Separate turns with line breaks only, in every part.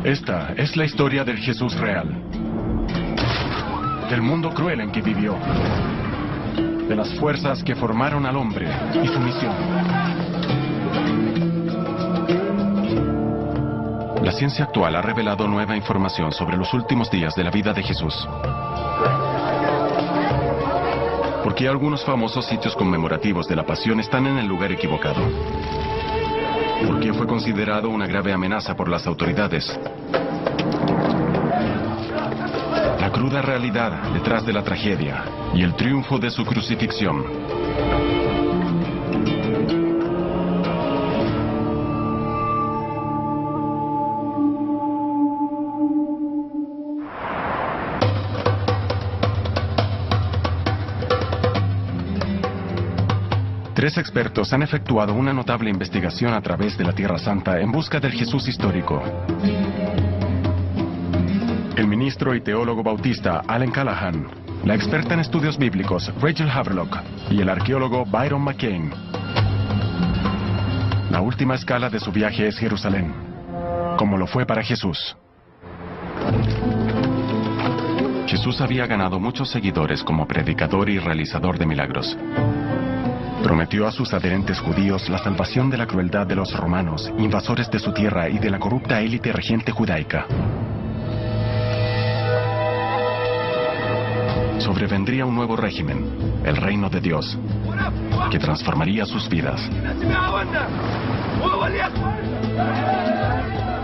Esta es la historia del Jesús real, del mundo cruel en que vivió, de las fuerzas que formaron al hombre y su misión. La ciencia actual ha revelado nueva información sobre los últimos días de la vida de Jesús. ¿Por qué algunos famosos sitios conmemorativos de la Pasión están en el lugar equivocado? ¿Por qué fue considerado una grave amenaza por las autoridades? La cruda realidad detrás de la tragedia y el triunfo de su crucifixión. Tres expertos han efectuado una notable investigación a través de la Tierra Santa en busca del Jesús histórico. El ministro y teólogo bautista Alan Callahan, la experta en estudios bíblicos Rachel Haverlock y el arqueólogo Byron McCain. La última escala de su viaje es Jerusalén, como lo fue para Jesús. Jesús había ganado muchos seguidores como predicador y realizador de milagros. Prometió a sus adherentes judíos la salvación de la crueldad de los romanos, invasores de su tierra y de la corrupta élite regente judaica. Sobrevendría un nuevo régimen, el reino de Dios, que transformaría sus vidas.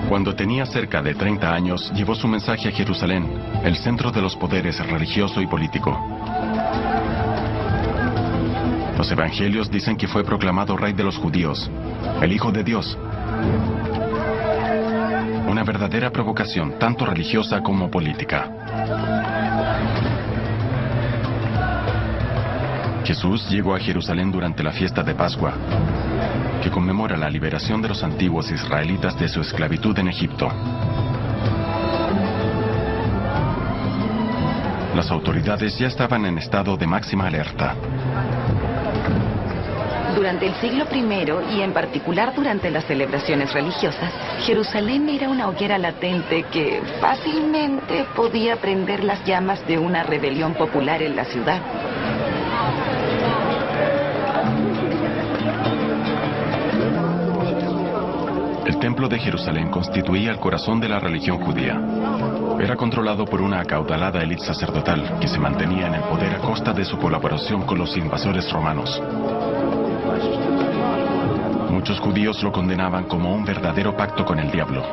Cuando tenía cerca de 30 años, llevó su mensaje a Jerusalén, el centro de los poderes religioso y político. Los evangelios dicen que fue proclamado rey de los judíos, el Hijo de Dios. Una verdadera provocación, tanto religiosa como política. Jesús llegó a Jerusalén durante la fiesta de Pascua, que conmemora la liberación de los antiguos israelitas de su esclavitud en Egipto. Las autoridades ya estaban en estado de máxima alerta.
Durante el siglo I, y en particular durante las celebraciones religiosas, Jerusalén era una hoguera latente que fácilmente podía prender las llamas de una rebelión popular en la ciudad.
El templo de Jerusalén constituía el corazón de la religión judía. Era controlado por una acaudalada élite sacerdotal que se mantenía en el poder a costa de su colaboración con los invasores romanos. Muchos judíos lo condenaban como un verdadero pacto con el diablo.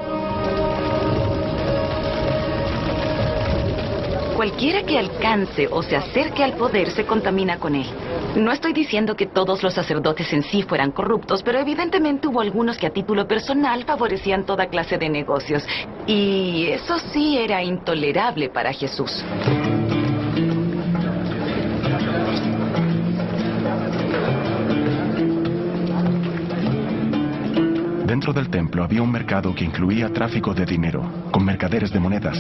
Cualquiera que alcance o se acerque al poder se contamina con él. No estoy diciendo que todos los sacerdotes en sí fueran corruptos, pero evidentemente hubo algunos que a título personal favorecían toda clase de negocios. Y eso sí era intolerable para Jesús.
Dentro del templo había un mercado que incluía tráfico de dinero, con mercaderes de monedas.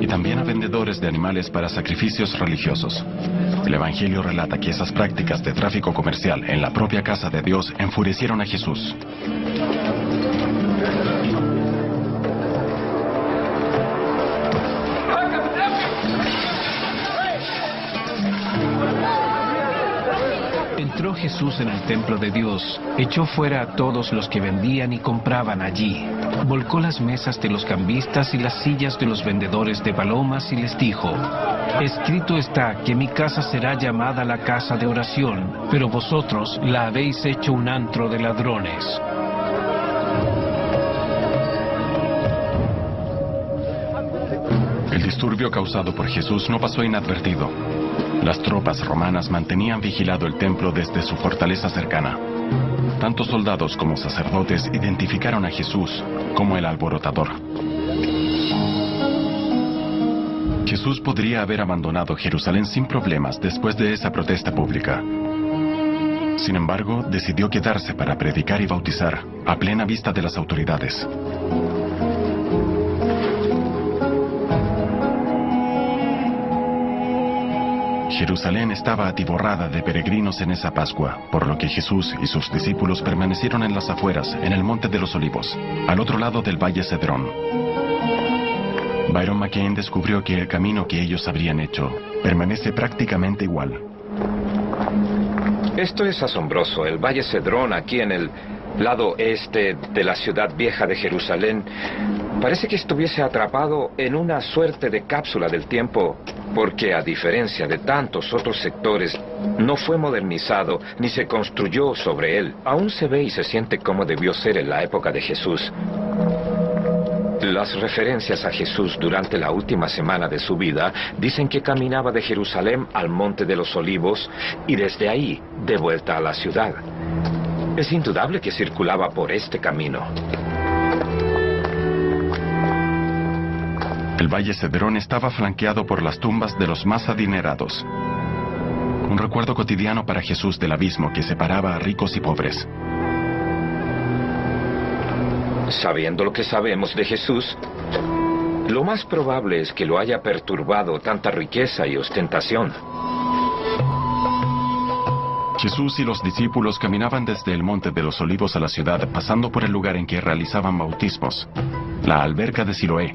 Y también a vendedores de animales para sacrificios religiosos. El Evangelio relata que esas prácticas de tráfico comercial en la propia casa de Dios enfurecieron a Jesús.
Entró Jesús en el templo de Dios, echó fuera a todos los que vendían y compraban allí, volcó las mesas de los cambistas y las sillas de los vendedores de palomas y les dijo: escrito está que mi casa será llamada la casa de oración, pero vosotros la habéis hecho un antro de ladrones.
El disturbio causado por Jesús no pasó inadvertido. Las tropas romanas mantenían vigilado el templo desde su fortaleza cercana. Tanto soldados como sacerdotes identificaron a Jesús como el alborotador. Jesús podría haber abandonado Jerusalén sin problemas después de esa protesta pública. Sin embargo, decidió quedarse para predicar y bautizar a plena vista de las autoridades. Jerusalén estaba atiborrada de peregrinos en esa Pascua, por lo que Jesús y sus discípulos permanecieron en las afueras, en el Monte de los Olivos, al otro lado del Valle Cedrón. Byron McCain descubrió que el camino que ellos habrían hecho permanece prácticamente igual.
Esto es asombroso. El Valle Cedrón, aquí en el lado este de la ciudad vieja de Jerusalén, parece que estuviese atrapado en una suerte de cápsula del tiempo, porque a diferencia de tantos otros sectores, no fue modernizado ni se construyó sobre él. Aún se ve y se siente como debió ser en la época de Jesús. Las referencias a Jesús durante la última semana de su vida dicen que caminaba de Jerusalén al Monte de los Olivos y desde ahí de vuelta a la ciudad. Es indudable que circulaba por este camino.
El Valle Cedrón estaba flanqueado por las tumbas de los más adinerados. Un recuerdo cotidiano para Jesús del abismo que separaba a ricos y pobres.
Sabiendo lo que sabemos de Jesús, lo más probable es que lo haya perturbado tanta riqueza y ostentación.
Jesús y los discípulos caminaban desde el Monte de los Olivos a la ciudad, pasando por el lugar en que realizaban bautismos, la alberca de Siloé.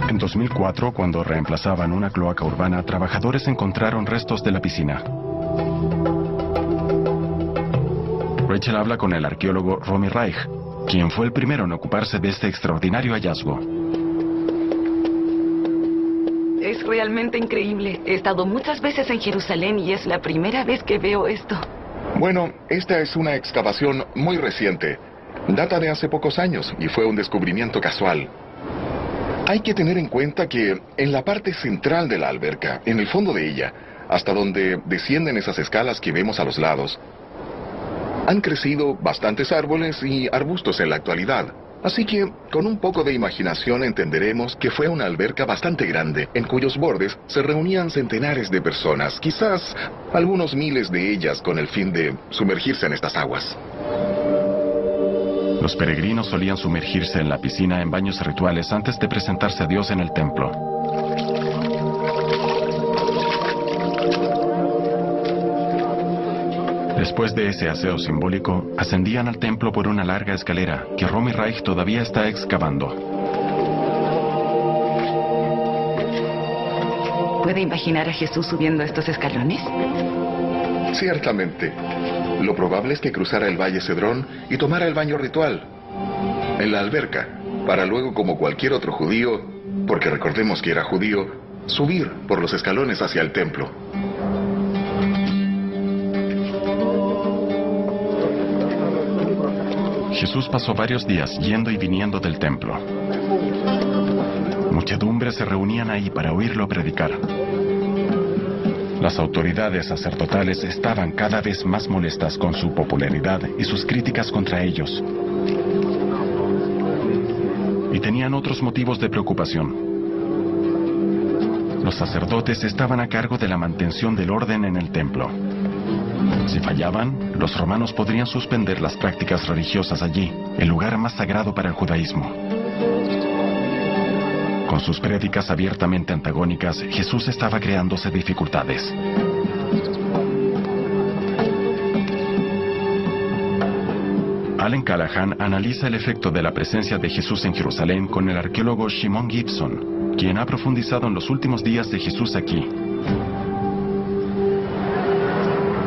En 2004, cuando reemplazaban una cloaca urbana, trabajadores encontraron restos de la piscina. Rachel habla con el arqueólogo Romy Reich, quien fue el primero en ocuparse de este extraordinario hallazgo.
Es realmente increíble. He estado muchas veces en Jerusalén y es la primera vez que veo esto.
Bueno, esta es una excavación muy reciente. Data de hace pocos años y fue un descubrimiento casual. Hay que tener en cuenta que en la parte central de la alberca, en el fondo de ella, hasta donde descienden esas escalas que vemos a los lados, han crecido bastantes árboles y arbustos en la actualidad. Así que, con un poco de imaginación entenderemos que fue una alberca bastante grande, en cuyos bordes se reunían centenares de personas, quizás algunos miles de ellas con el fin de sumergirse en estas aguas.
Los peregrinos solían sumergirse en la piscina en baños rituales antes de presentarse a Dios en el templo. Después de ese aseo simbólico, ascendían al templo por una larga escalera que Romy Reich todavía está excavando.
¿Puede imaginar a Jesús subiendo estos escalones?
Ciertamente. Lo probable es que cruzara el Valle Cedrón y tomara el baño ritual en la alberca, para luego, como cualquier otro judío, porque recordemos que era judío, subir por los escalones hacia el templo.
Jesús pasó varios días yendo y viniendo del templo. Muchedumbres se reunían ahí para oírlo predicar. Las autoridades sacerdotales estaban cada vez más molestas con su popularidad y sus críticas contra ellos. Y tenían otros motivos de preocupación. Los sacerdotes estaban a cargo de la mantención del orden en el templo. Si fallaban, los romanos podrían suspender las prácticas religiosas allí, el lugar más sagrado para el judaísmo. Con sus prédicas abiertamente antagónicas, Jesús estaba creándose dificultades. Allen Callahan analiza el efecto de la presencia de Jesús en Jerusalén con el arqueólogo Shimon Gibson, quien ha profundizado en los últimos días de Jesús aquí.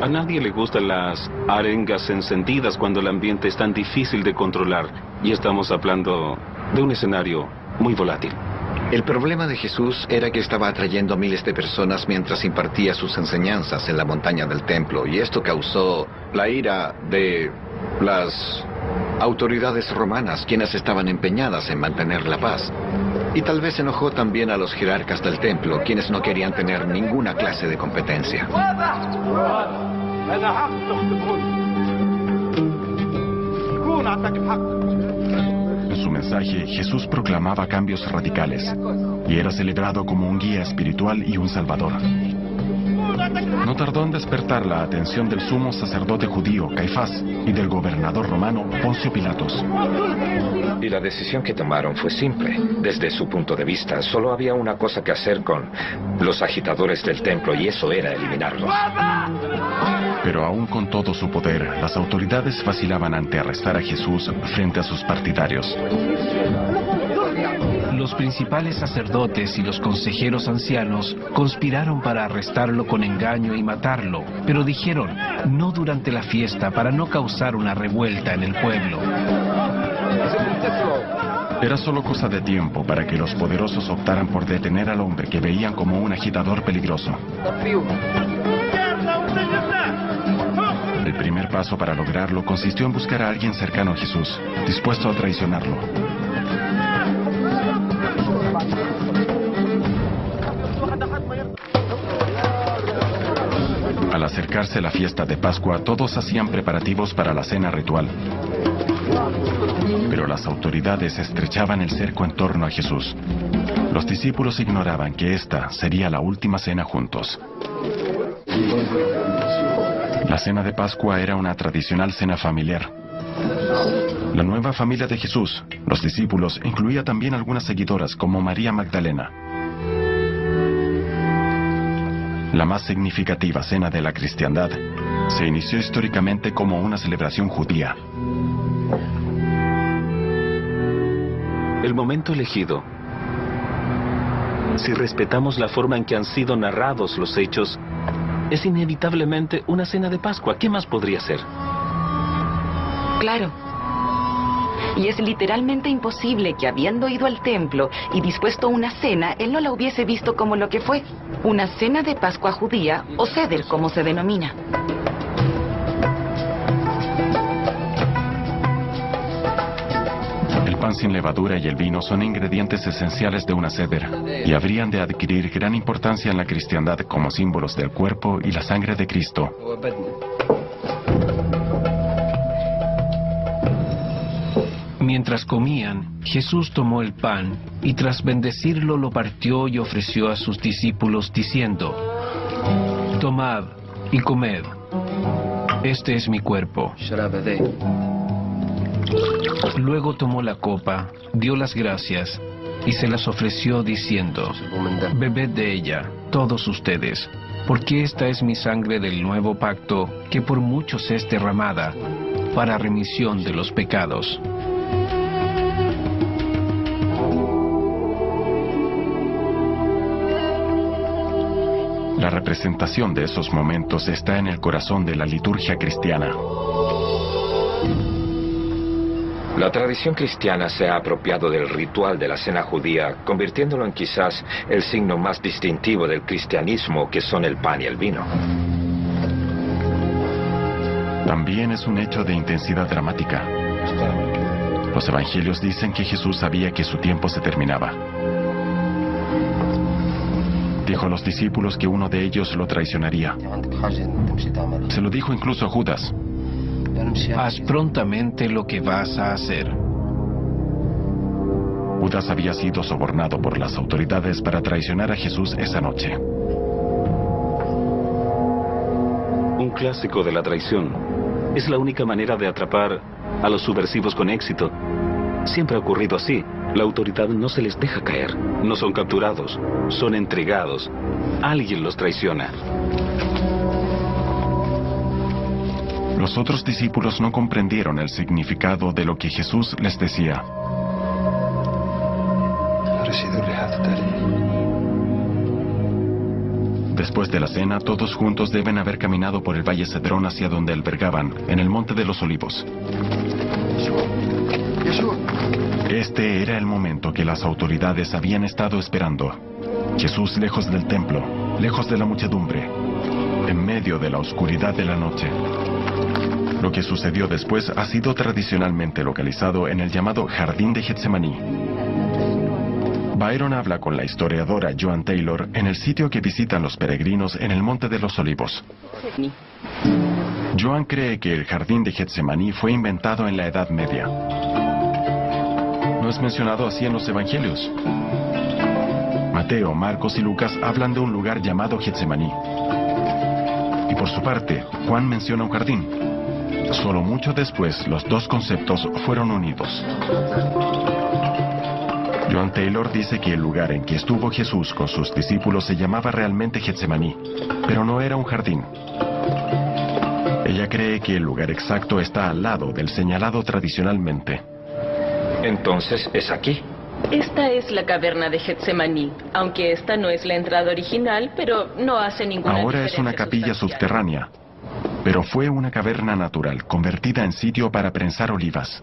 A nadie le gustan las arengas encendidas cuando el ambiente es tan difícil de controlar, y estamos hablando de un escenario muy volátil.
El problema de Jesús era que estaba atrayendo a miles de personas mientras impartía sus enseñanzas en la montaña del templo, y esto causó la ira de las autoridades romanas, quienes estaban empeñadas en mantener la paz. Y tal vez enojó también a los jerarcas del templo, quienes no querían tener ninguna clase de competencia.
En su mensaje, Jesús proclamaba cambios radicales y era celebrado como un guía espiritual y un salvador. No tardó en despertar la atención del sumo sacerdote judío, Caifás, y del gobernador romano, Poncio Pilatos.
Y la decisión que tomaron fue simple. Desde su punto de vista, solo había una cosa que hacer con los agitadores del templo, y eso era eliminarlos.
Pero aún con todo su poder, las autoridades vacilaban ante arrestar a Jesús frente a sus partidarios.
Los principales sacerdotes y los consejeros ancianos conspiraron para arrestarlo con engaño y matarlo, pero dijeron, no durante la fiesta, para no causar una revuelta en el pueblo.
Era solo cosa de tiempo para que los poderosos optaran por detener al hombre que veían como un agitador peligroso. El primer paso para lograrlo consistió en buscar a alguien cercano a Jesús, dispuesto a traicionarlo. Al acercarse la fiesta de Pascua, todos hacían preparativos para la cena ritual. Pero las autoridades estrechaban el cerco en torno a Jesús. Los discípulos ignoraban que esta sería la última cena juntos. La cena de Pascua era una tradicional cena familiar. La nueva familia de Jesús, los discípulos, incluía también algunas seguidoras como María Magdalena. La más significativa cena de la cristiandad se inició históricamente como una celebración judía.
El momento elegido. Si respetamos la forma en que han sido narrados los hechos, es inevitablemente una cena de Pascua. ¿Qué más podría ser?
Claro. Y es literalmente imposible que, habiendo ido al templo y dispuesto una cena, él no la hubiese visto como lo que fue, una cena de Pascua judía, o Seder, como se denomina.
El pan sin levadura y el vino son ingredientes esenciales de una Seder, y habrían de adquirir gran importancia en la cristiandad como símbolos del cuerpo y la sangre de Cristo.
Mientras comían, Jesús tomó el pan y tras bendecirlo lo partió y ofreció a sus discípulos diciendo, tomad y comed, este es mi cuerpo. Luego tomó la copa, dio las gracias y se las ofreció diciendo, bebed de ella, todos ustedes, porque esta es mi sangre del nuevo pacto, que por muchos es derramada para remisión de los pecados.
La representación de esos momentos está en el corazón de la liturgia cristiana.
La tradición cristiana se ha apropiado del ritual de la cena judía, convirtiéndolo en quizás el signo más distintivo del cristianismo, que son el pan y el vino.
También es un hecho de intensidad dramática. Los evangelios dicen que Jesús sabía que su tiempo se terminaba. Dijo a los discípulos que uno de ellos lo traicionaría. Se lo dijo incluso a Judas.
Haz prontamente lo que vas a hacer.
Judas había sido sobornado por las autoridades para traicionar a Jesús esa noche.
Un clásico de la traición. Es la única manera de atrapar a los subversivos con éxito. Siempre ha ocurrido así. La autoridad no se les deja caer. No son capturados, son entregados. Alguien los traiciona.
Los otros discípulos no comprendieron el significado de lo que Jesús les decía. Después de la cena, todos juntos deben haber caminado por el Valle Cedrón hacia donde albergaban, en el Monte de los Olivos. Este era el momento que las autoridades habían estado esperando. Jesús lejos del templo, lejos de la muchedumbre, en medio de la oscuridad de la noche. Lo que sucedió después ha sido tradicionalmente localizado en el llamado Jardín de Getsemaní. Byron habla con la historiadora Joan Taylor en el sitio que visitan los peregrinos en el Monte de los Olivos. Joan cree que el Jardín de Getsemaní fue inventado en la Edad Media. No es mencionado así en los evangelios. Mateo, Marcos y Lucas hablan de un lugar llamado Getsemaní. Y por su parte, Juan menciona un jardín. Solo mucho después, los dos conceptos fueron unidos. John Taylor dice que el lugar en que estuvo Jesús con sus discípulos se llamaba realmente Getsemaní, pero no era un jardín. Ella cree que el lugar exacto está al lado del señalado tradicionalmente.
Entonces, ¿es aquí?
Esta es la caverna de Getsemaní, aunque esta no es la entrada original, pero no hace ninguna diferencia.
Ahora es una capilla subterránea, pero fue una caverna natural, convertida en sitio para prensar olivas.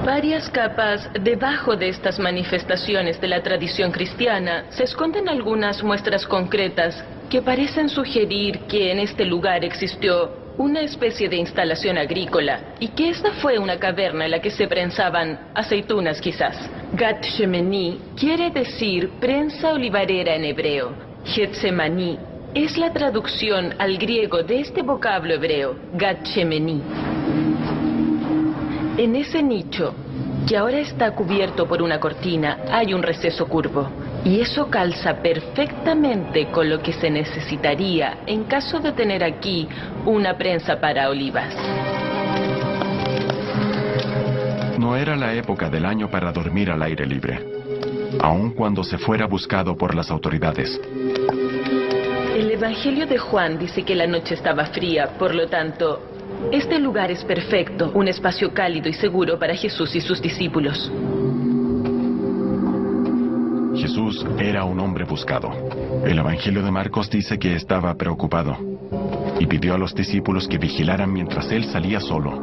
Varias capas debajo de estas manifestaciones de la tradición cristiana se esconden algunas muestras concretas que parecen sugerir que en este lugar existió una especie de instalación agrícola y que esta fue una caverna en la que se prensaban aceitunas quizás. Gat Shemeni quiere decir prensa olivarera en hebreo. Getsemaní es la traducción al griego de este vocablo hebreo, Gat Shemeni. En ese nicho, que ahora está cubierto por una cortina, hay un receso curvo. Y eso calza perfectamente con lo que se necesitaría en caso de tener aquí una prensa para olivas.
No era la época del año para dormir al aire libre, aun cuando se fuera buscado por las autoridades.
El Evangelio de Juan dice que la noche estaba fría, por lo tanto, este lugar es perfecto, un espacio cálido y seguro para Jesús y sus discípulos.
Jesús era un hombre buscado. El Evangelio de Marcos dice que estaba preocupado y pidió a los discípulos que vigilaran mientras él salía solo.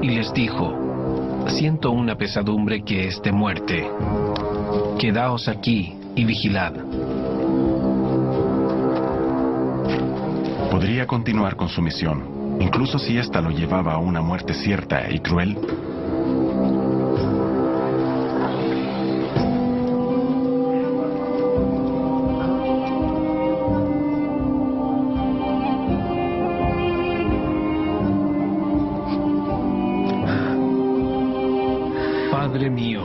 Y les dijo: siento una pesadumbre que es de muerte. Quedaos aquí y vigilad.
Podría continuar con su misión, incluso si ésta lo llevaba a una muerte cierta y cruel.
Padre mío,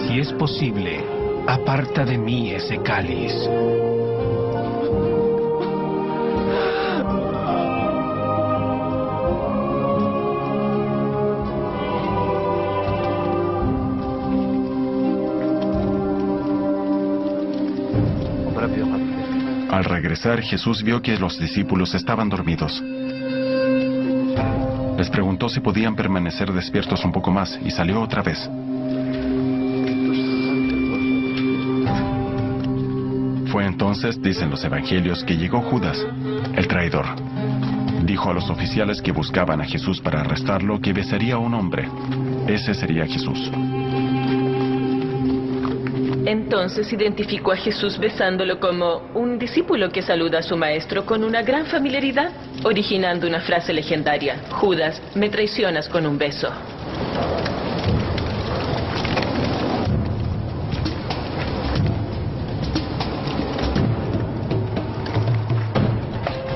si es posible, aparta de mí ese cáliz.
Al regresar, Jesús vio que los discípulos estaban dormidos. Les preguntó si podían permanecer despiertos un poco más y salió otra vez. Fue entonces, dicen los evangelios, que llegó Judas, el traidor. Dijo a los oficiales que buscaban a Jesús para arrestarlo que besaría a un hombre. Ese sería Jesús.
Entonces identificó a Jesús besándolo como un discípulo que saluda a su maestro con una gran familiaridad, originando una frase legendaria: Judas, me traicionas con un beso.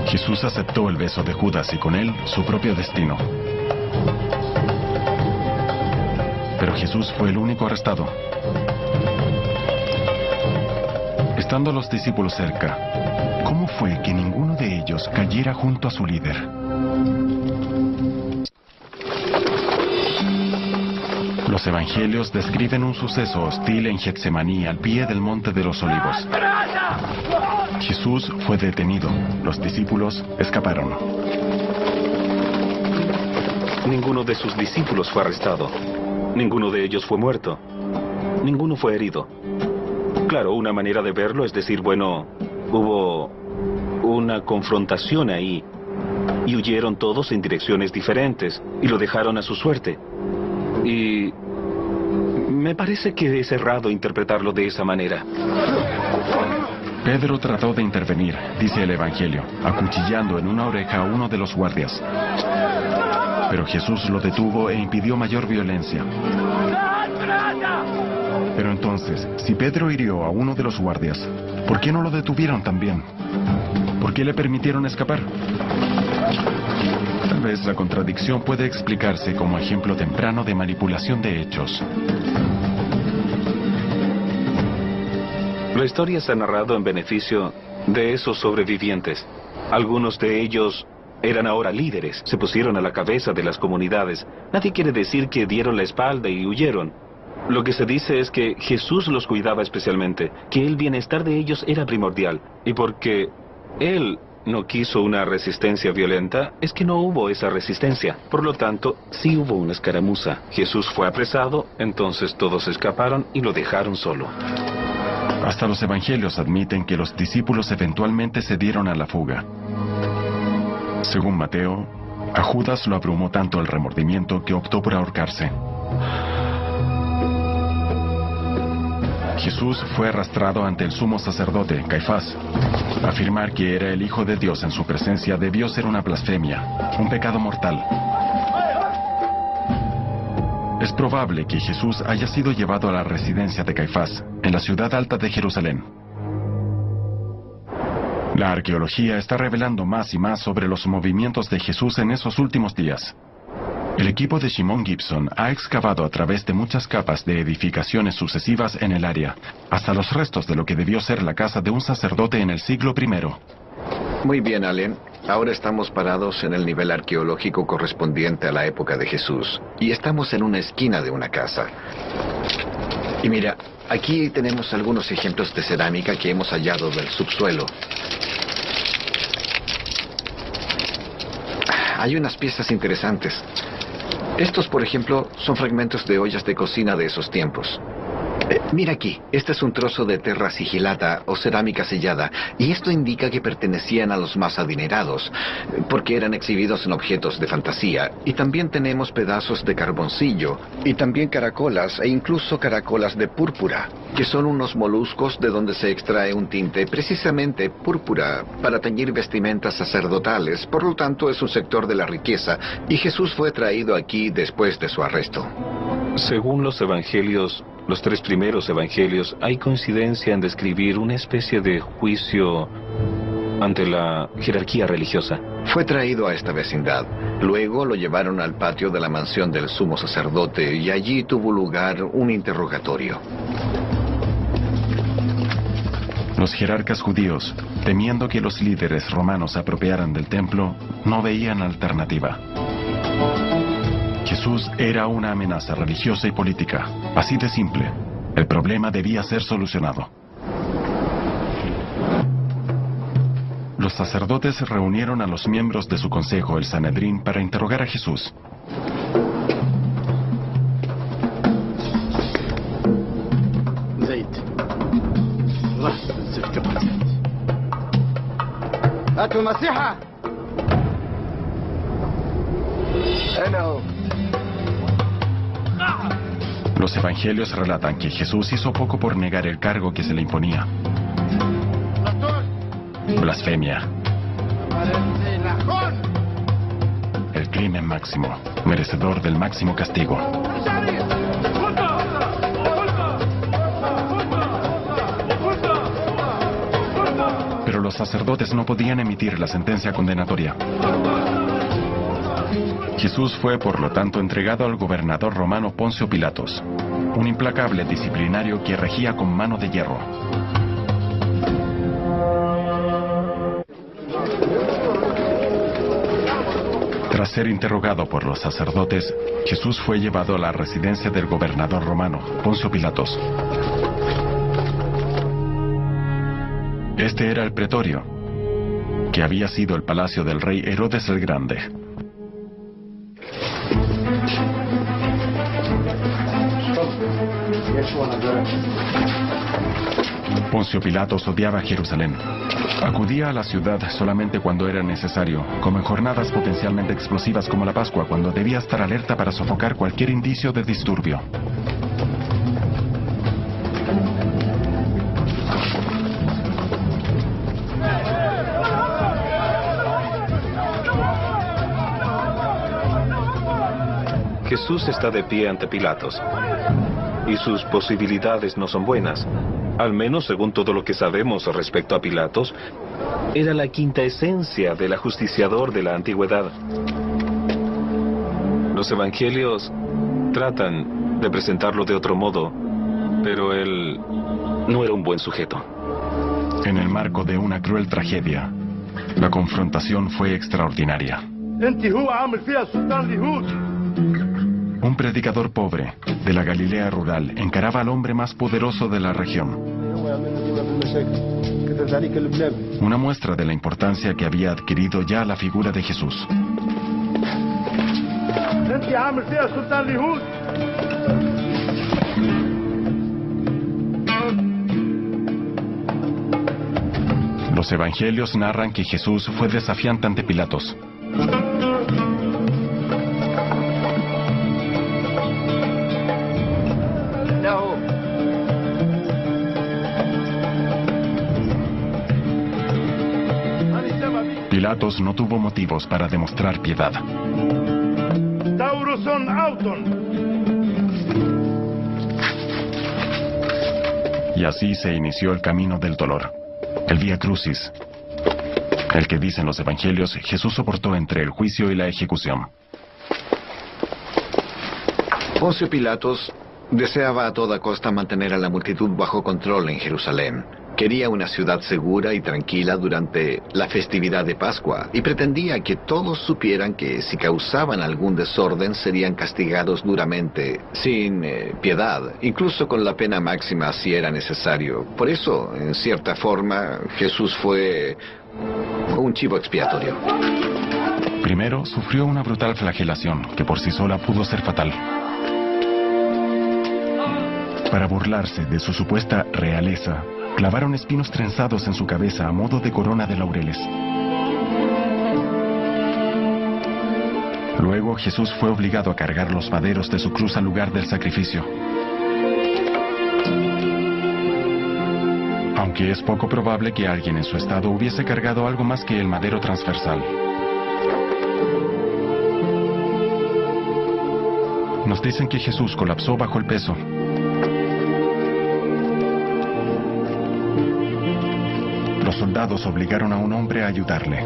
Jesús aceptó el beso de Judas y con él su propio destino. Pero Jesús fue el único arrestado. Estando los discípulos cerca, ¿cómo fue que ninguno de ellos cayera junto a su líder? Los evangelios describen un suceso hostil en Getsemaní, al pie del Monte de los Olivos. Jesús fue detenido. Los discípulos escaparon.
Ninguno de sus discípulos fue arrestado. Ninguno de ellos fue muerto. Ninguno fue herido. Claro, una manera de verlo es decir, bueno, hubo una confrontación ahí y huyeron todos en direcciones diferentes y lo dejaron a su suerte. Y me parece que es errado interpretarlo de esa manera.
Pedro trató de intervenir, dice el Evangelio, acuchillando en una oreja a uno de los guardias. Pero Jesús lo detuvo e impidió mayor violencia. Pero entonces, si Pedro hirió a uno de los guardias, ¿por qué no lo detuvieron también? ¿Por qué le permitieron escapar? Tal vez la contradicción puede explicarse como ejemplo temprano de manipulación de hechos.
La historia se ha narrado en beneficio de esos sobrevivientes. Algunos de ellos eran ahora líderes, se pusieron a la cabeza de las comunidades. Nadie quiere decir que dieron la espalda y huyeron. Lo que se dice es que Jesús los cuidaba especialmente, que el bienestar de ellos era primordial. Y porque Él no quiso una resistencia violenta, es que no hubo esa resistencia. Por lo tanto, sí hubo una escaramuza. Jesús fue apresado, entonces todos escaparon y lo dejaron solo.
Hasta los evangelios admiten que los discípulos eventualmente se dieron a la fuga. Según Mateo, a Judas lo abrumó tanto el remordimiento que optó por ahorcarse. Jesús fue arrastrado ante el sumo sacerdote, Caifás. Afirmar que era el Hijo de Dios en su presencia debió ser una blasfemia, un pecado mortal. Es probable que Jesús haya sido llevado a la residencia de Caifás, en la ciudad alta de Jerusalén. La arqueología está revelando más y más sobre los movimientos de Jesús en esos últimos días. El equipo de Shimon Gibson ha excavado a través de muchas capas de edificaciones sucesivas en el área, hasta los restos de lo que debió ser la casa de un sacerdote en el siglo I.
Muy bien, Allen. Ahora estamos parados en el nivel arqueológico correspondiente a la época de Jesús. Y estamos en una esquina de una casa. Y mira, aquí tenemos algunos ejemplos de cerámica que hemos hallado del subsuelo. Hay unas piezas interesantes. Estos, por ejemplo, son fragmentos de ollas de cocina de esos tiempos. Mira aquí, este es un trozo de terra sigilata o cerámica sellada, y esto indica que pertenecían a los más adinerados, porque eran exhibidos en objetos de fantasía. Y también tenemos pedazos de carboncillo, y también caracolas, e incluso caracolas de púrpura, que son unos moluscos de donde se extrae un tinte precisamente púrpura para teñir vestimentas sacerdotales. Por lo tanto, es un sector de la riqueza, y Jesús fue traído aquí después de su arresto.
Según los evangelios, los 3 primeros evangelios, hay coincidencia en describir una especie de juicio ante la jerarquía religiosa.
Fue traído a esta vecindad. Luego lo llevaron al patio de la mansión del sumo sacerdote y allí tuvo lugar un interrogatorio.
Los jerarcas judíos, temiendo que los líderes romanos se apropiaran del templo, no veían alternativa. Jesús era una amenaza religiosa y política. Así de simple. El problema debía ser solucionado. Los sacerdotes reunieron a los miembros de su consejo, el Sanedrín, para interrogar a Jesús. Los evangelios relatan que Jesús hizo poco por negar el cargo que se le imponía. Blasfemia. El crimen máximo, merecedor del máximo castigo. Pero los sacerdotes no podían emitir la sentencia condenatoria. Jesús fue, por lo tanto, entregado al gobernador romano Poncio Pilatos, un implacable disciplinario que regía con mano de hierro. Tras ser interrogado por los sacerdotes, Jesús fue llevado a la residencia del gobernador romano, Poncio Pilatos. Este era el pretorio, que había sido el palacio del rey Herodes el Grande. Poncio Pilatos odiaba Jerusalén. Acudía a la ciudad solamente cuando era necesario, como en jornadas potencialmente explosivas como la Pascua, cuando debía estar alerta para sofocar cualquier indicio de disturbio.
Jesús está de pie ante Pilatos, y sus posibilidades no son buenas. Al menos según todo lo que sabemos respecto a Pilatos, era la quinta esencia del ajusticiador de la antigüedad. Los evangelios tratan de presentarlo de otro modo, pero él no era un buen sujeto.
En el marco de una cruel tragedia, la confrontación fue extraordinaria. Un predicador pobre de la Galilea rural encaraba al hombre más poderoso de la región. Una muestra de la importancia que había adquirido ya la figura de Jesús. Los evangelios narran que Jesús fue desafiante ante Pilatos. Pilatos no tuvo motivos para demostrar piedad. Y así se inició el camino del dolor, el Vía Crucis, el que dicen los evangelios Jesús soportó entre el juicio y la ejecución.
Poncio Pilatos deseaba a toda costa mantener a la multitud bajo control en Jerusalén. Quería una ciudad segura y tranquila durante la festividad de Pascua y pretendía que todos supieran que si causaban algún desorden serían castigados duramente, sin piedad, incluso con la pena máxima si era necesario. Por eso, en cierta forma, Jesús fue un chivo expiatorio.
Primero, sufrió una brutal flagelación que por sí sola pudo ser fatal. Para burlarse de su supuesta realeza, clavaron espinos trenzados en su cabeza a modo de corona de laureles. Luego Jesús fue obligado a cargar los maderos de su cruz al lugar del sacrificio. Aunque es poco probable que alguien en su estado hubiese cargado algo más que el madero transversal. Nos dicen que Jesús colapsó bajo el peso. Los soldados obligaron a un hombre a ayudarle.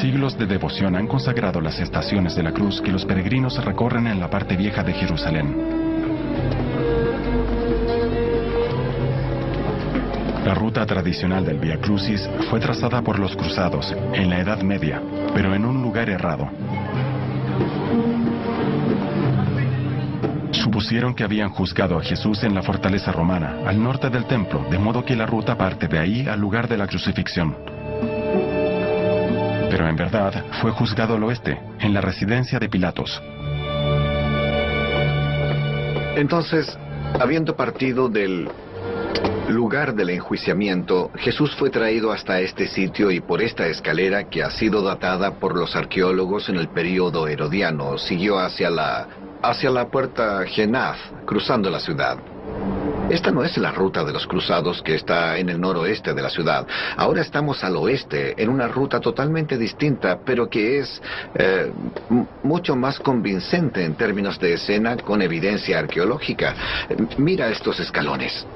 Siglos de devoción han consagrado las estaciones de la cruz que los peregrinos recorren en la parte vieja de Jerusalén. La ruta tradicional del Vía Crucis fue trazada por los cruzados en la Edad Media, pero en un lugar errado. Supusieron que habían juzgado a Jesús en la fortaleza romana, al norte del templo, de modo que la ruta parte de ahí al lugar de la crucifixión. Pero en verdad fue juzgado al oeste, en la residencia de Pilatos.
Entonces, habiendo partido del lugar del enjuiciamiento, Jesús fue traído hasta este sitio y por esta escalera que ha sido datada por los arqueólogos en el período herodiano, siguió hacia la puerta Genaz, cruzando la ciudad. Esta no es la ruta de los cruzados que está en el noroeste de la ciudad. Ahora estamos al oeste, en una ruta totalmente distinta, pero que es mucho más convincente en términos de escena con evidencia arqueológica. Mira estos escalones.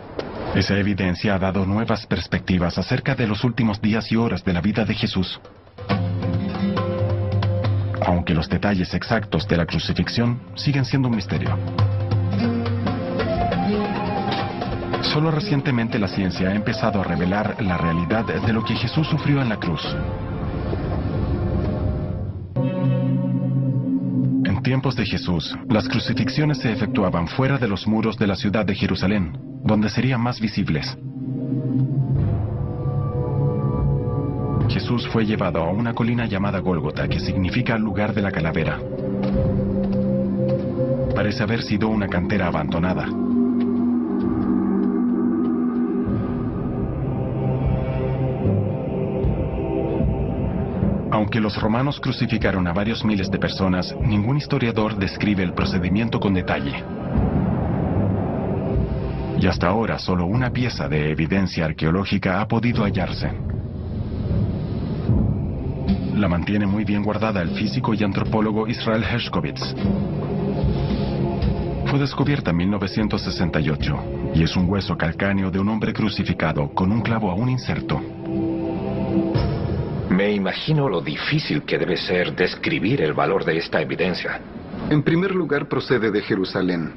Esa evidencia ha dado nuevas perspectivas acerca de los últimos días y horas de la vida de Jesús. Aunque los detalles exactos de la crucifixión siguen siendo un misterio. Solo recientemente la ciencia ha empezado a revelar la realidad de lo que Jesús sufrió en la cruz. En tiempos de Jesús, las crucifixiones se efectuaban fuera de los muros de la ciudad de Jerusalén, donde serían más visibles. Jesús fue llevado a una colina llamada Gólgota, que significa lugar de la calavera. Parece haber sido una cantera abandonada. Aunque los romanos crucificaron a varios miles de personas, ningún historiador describe el procedimiento con detalle. Y hasta ahora solo una pieza de evidencia arqueológica ha podido hallarse. La mantiene muy bien guardada el físico y antropólogo Israel Hershkovitz. Fue descubierta en 1968 y es un hueso calcáneo de un hombre crucificado con un clavo aún inserto.
Me imagino lo difícil que debe ser describir el valor de esta evidencia.
En primer lugar, procede de Jerusalén,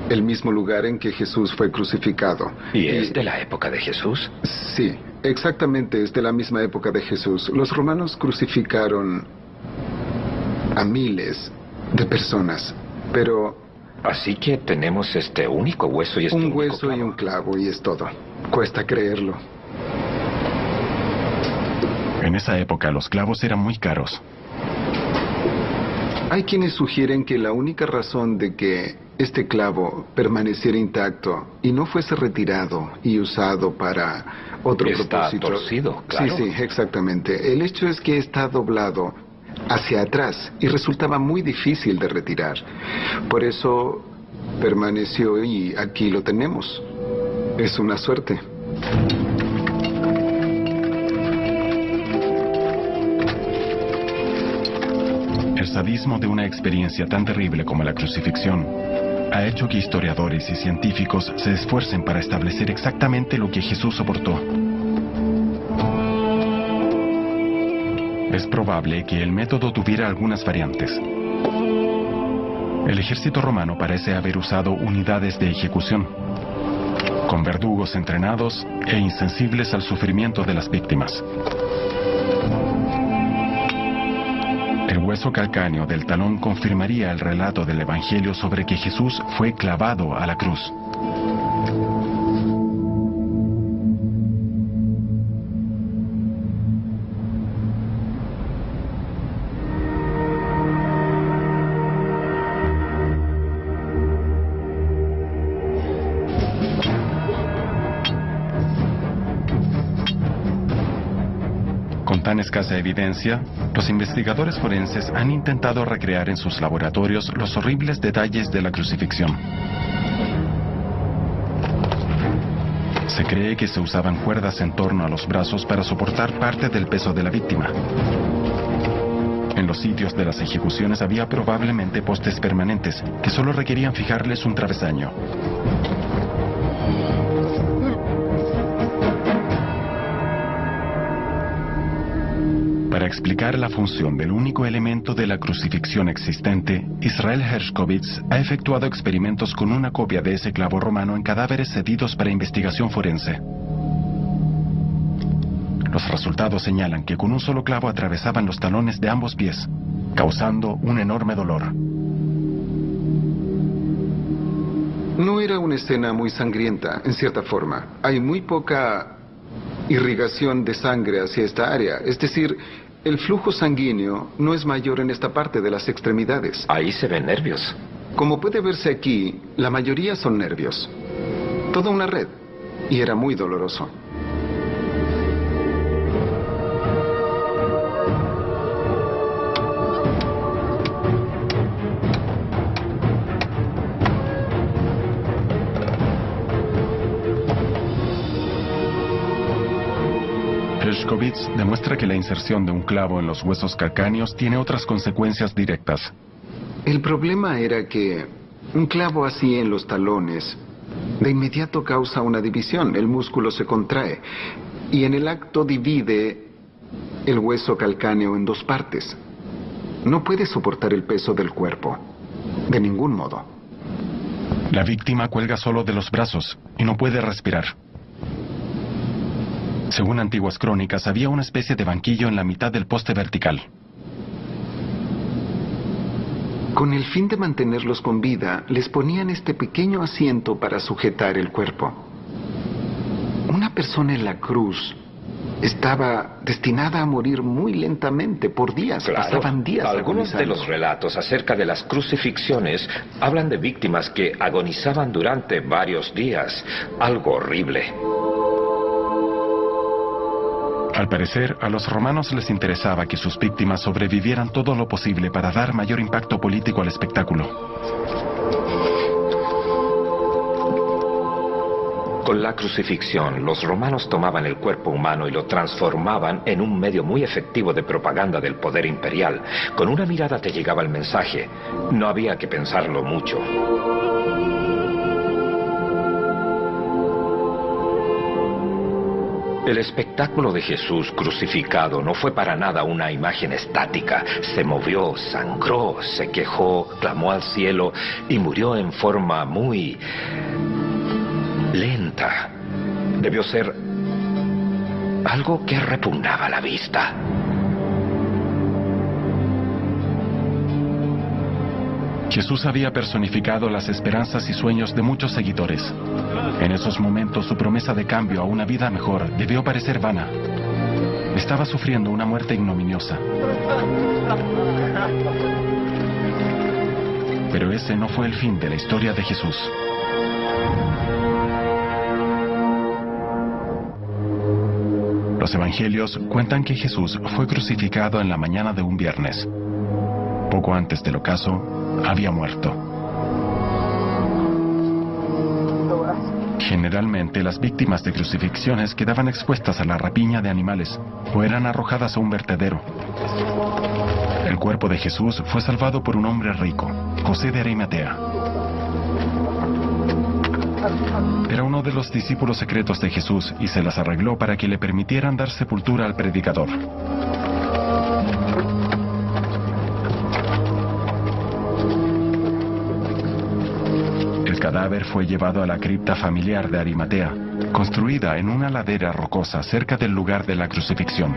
el mismo lugar en que Jesús fue crucificado.
¿Y es de la época de Jesús?
Sí, exactamente, es de la misma época de Jesús. Los romanos crucificaron a miles de personas, pero...
Así que tenemos este único hueso y este
un
único
hueso
clavo.
y un clavo, y es todo. Cuesta creerlo.
En esa época los clavos eran muy caros.
Hay quienes sugieren que la única razón de que este clavo permaneciera intacto y no fuese retirado y usado para otro
Está
propósito...
torcido, claro.
Sí, exactamente. El hecho es que está doblado hacia atrás y resultaba muy difícil de retirar. Por eso permaneció y aquí lo tenemos. Es una suerte.
El sadismo de una experiencia tan terrible como la crucifixión ha hecho que historiadores y científicos se esfuercen para establecer exactamente lo que Jesús soportó. Es probable que el método tuviera algunas variantes. El ejército romano parece haber usado unidades de ejecución, con verdugos entrenados e insensibles al sufrimiento de las víctimas. El hueso calcáneo del talón confirmaría el relato del Evangelio sobre que Jesús fue clavado a la cruz. Con tan escasa evidencia, los investigadores forenses han intentado recrear en sus laboratorios los horribles detalles de la crucifixión. Se cree que se usaban cuerdas en torno a los brazos para soportar parte del peso de la víctima. En los sitios de las ejecuciones había probablemente postes permanentes que solo requerían fijarles un travesaño. Para explicar la función del único elemento de la crucifixión existente, Israel Hershkovitz ha efectuado experimentos con una copia de ese clavo romano en cadáveres cedidos para investigación forense. Los resultados señalan que con un solo clavo atravesaban los talones de ambos pies, causando un enorme dolor.
No era una escena muy sangrienta, en cierta forma. Hay muy poca irrigación de sangre hacia esta área. Es decir, el flujo sanguíneo no es mayor en esta parte de las extremidades.
Ahí se ven nervios.
Como puede verse aquí, la mayoría son nervios. Toda una red. Y era muy doloroso.
Hershkovitz demuestra que la inserción de un clavo en los huesos calcáneos tiene otras consecuencias directas.
El problema era que un clavo así en los talones de inmediato causa una división. El músculo se contrae y en el acto divide el hueso calcáneo en dos partes. No puede soportar el peso del cuerpo, de ningún modo.
La víctima cuelga solo de los brazos y no puede respirar. Según antiguas crónicas, había una especie de banquillo en la mitad del poste vertical.
Con el fin de mantenerlos con vida, les ponían este pequeño asiento para sujetar el cuerpo. Una persona en la cruz estaba destinada a morir muy lentamente, por días.
Claro,
pasaban días
algunos de
agonizando.
los relatos acerca de las crucifixiones hablan de víctimas que agonizaban durante varios días. Algo horrible.
Al parecer, a los romanos les interesaba que sus víctimas sobrevivieran todo lo posible para dar mayor impacto político al espectáculo.
Con la crucifixión, los romanos tomaban el cuerpo humano y lo transformaban en un medio muy efectivo de propaganda del poder imperial. Con una mirada te llegaba el mensaje. No había que pensarlo mucho. El espectáculo de Jesús crucificado no fue para nada una imagen estática. Se movió, sangró, se quejó, clamó al cielo y murió en forma muy lenta. Debió ser algo que repugnaba a la vista.
Jesús había personificado las esperanzas y sueños de muchos seguidores. En esos momentos su promesa de cambio a una vida mejor debió parecer vana. Estaba sufriendo una muerte ignominiosa. Pero ese no fue el fin de la historia de Jesús. Los evangelios cuentan que Jesús fue crucificado en la mañana de un viernes. Poco antes del ocaso, había muerto. Generalmente las víctimas de crucifixiones quedaban expuestas a la rapiña de animales o eran arrojadas a un vertedero. El cuerpo de Jesús fue salvado por un hombre rico, José de Arimatea. Era uno de los discípulos secretos de Jesús y se las arregló para que le permitieran dar sepultura al predicador. El cadáver fue llevado a la cripta familiar de Arimatea, construida en una ladera rocosa cerca del lugar de la crucifixión.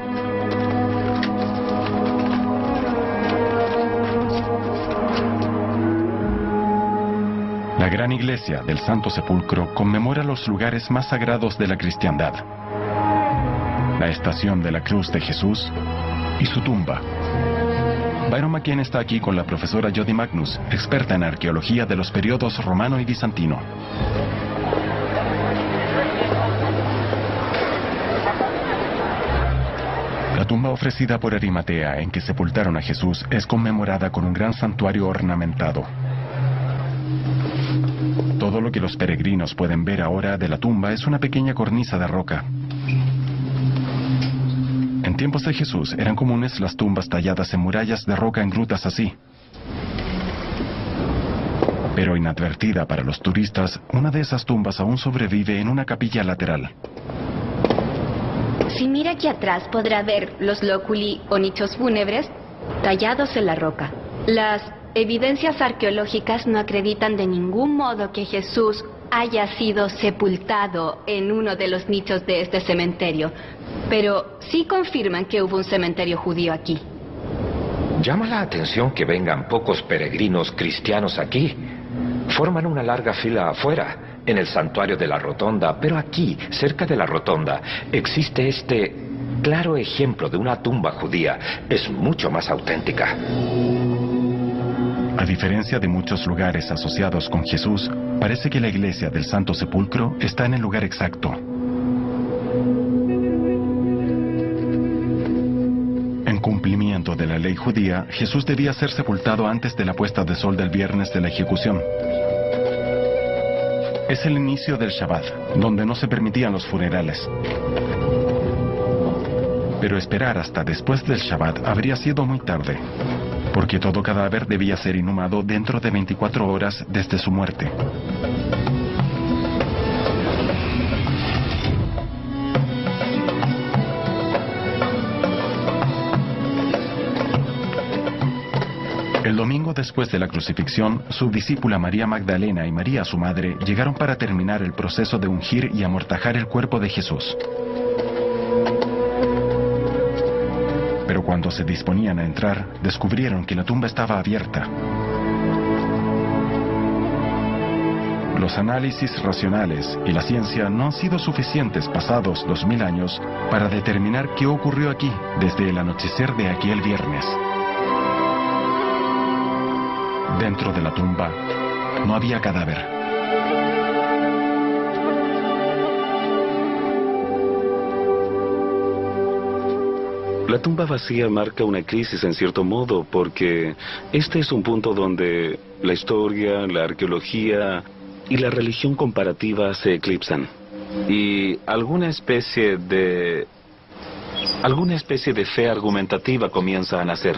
La gran iglesia del Santo Sepulcro conmemora los lugares más sagrados de la cristiandad: la estación de la cruz de Jesús y su tumba. Byron McKean está aquí con la profesora Jody Magnus, experta en arqueología de los periodos romano y bizantino. La tumba ofrecida por Arimatea en que sepultaron a Jesús es conmemorada con un gran santuario ornamentado. Todo lo que los peregrinos pueden ver ahora de la tumba es una pequeña cornisa de roca. En tiempos de Jesús eran comunes las tumbas talladas en murallas de roca en grutas así. Pero inadvertida para los turistas, una de esas tumbas aún sobrevive en una capilla lateral.
Si mira aquí atrás podrá ver los lóculi o nichos fúnebres tallados en la roca. Las evidencias arqueológicas no acreditan de ningún modo que Jesús haya sido sepultado en uno de los nichos de este cementerio, pero sí confirman que hubo un cementerio judío aquí.
Llama la atención que vengan pocos peregrinos cristianos aquí. Forman una larga fila afuera, en el santuario de la rotonda, pero aquí, cerca de la rotonda, existe este claro ejemplo de una tumba judía. Es mucho más auténtica.
A diferencia de muchos lugares asociados con Jesús, parece que la iglesia del Santo Sepulcro está en el lugar exacto. En cumplimiento de la ley judía, Jesús debía ser sepultado antes de la puesta de sol del viernes de la ejecución. Es el inicio del Shabbat, donde no se permitían los funerales. Pero esperar hasta después del Shabbat habría sido muy tarde, porque todo cadáver debía ser inhumado dentro de 24 horas desde su muerte. El domingo después de la crucifixión, su discípula María Magdalena y María, su madre, llegaron para terminar el proceso de ungir y amortajar el cuerpo de Jesús. Pero cuando se disponían a entrar, descubrieron que la tumba estaba abierta. Los análisis racionales y la ciencia no han sido suficientes pasados los 1000 años para determinar qué ocurrió aquí desde el anochecer de aquel viernes. Dentro de la tumba no había cadáver.
La tumba vacía marca una crisis en cierto modo, porque este es un punto donde la historia, la arqueología y la religión comparativa se eclipsan. Y alguna especie de fe argumentativa comienza a nacer.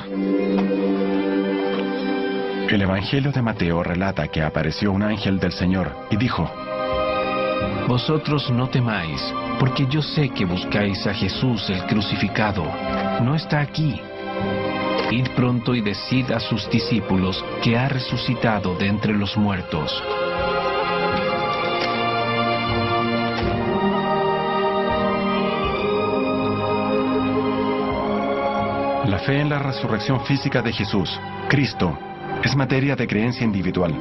El Evangelio de Mateo relata que apareció un ángel del Señor y dijo:
Vosotros no temáis, porque yo sé que buscáis a Jesús el crucificado. No está aquí. Id pronto y decid a sus discípulos que ha resucitado de entre los muertos.
La fe en la resurrección física de Jesús, Cristo, es materia de creencia individual.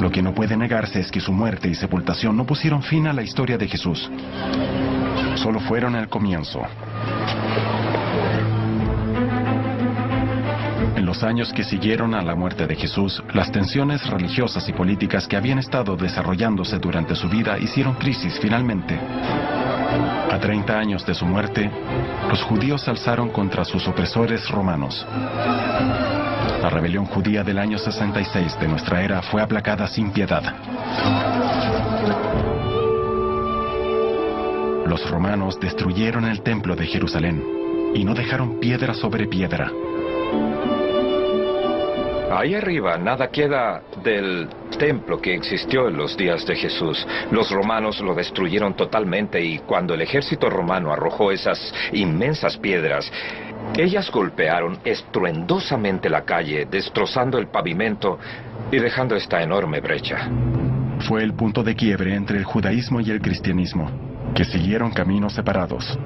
Lo que no puede negarse es que su muerte y sepultación no pusieron fin a la historia de Jesús. Solo fueron el comienzo. En los años que siguieron a la muerte de Jesús, las tensiones religiosas y políticas que habían estado desarrollándose durante su vida hicieron crisis finalmente. A 30 años de su muerte, los judíos se alzaron contra sus opresores romanos. La rebelión judía del año 66 de nuestra era fue aplacada sin piedad. Los romanos destruyeron el templo de Jerusalén y no dejaron piedra sobre piedra.
Ahí arriba nada queda del templo que existió en los días de Jesús. Los romanos lo destruyeron totalmente y cuando el ejército romano arrojó esas inmensas piedras, ellas golpearon estruendosamente la calle, destrozando el pavimento y dejando esta enorme brecha.
Fue el punto de quiebre entre el judaísmo y el cristianismo, que siguieron caminos separados.